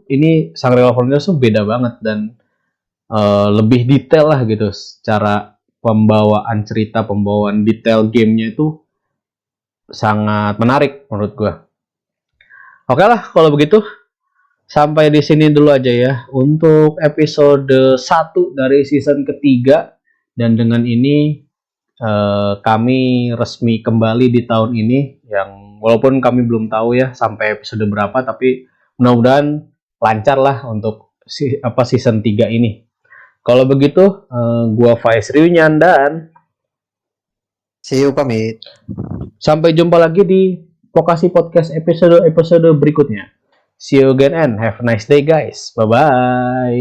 ini Shangri-La Frontiers tuh beda banget dan lebih detail lah gitu secara pembawaan cerita, pembawaan detail gamenya itu sangat menarik menurut gue. Oke lah kalau begitu, sampai di sini dulu aja ya untuk episode 1 dari season ketiga. Dan dengan ini kami resmi kembali di tahun ini, yang walaupun kami belum tahu ya sampai episode berapa, tapi mudah-mudahan lancar lah untuk season 3 ini. Kalau begitu, gua Faiz Riunyan dan See you, pamit. sampai jumpa lagi di Vokasi Podcast episode berikutnya. See you again and have a nice day guys. Bye bye.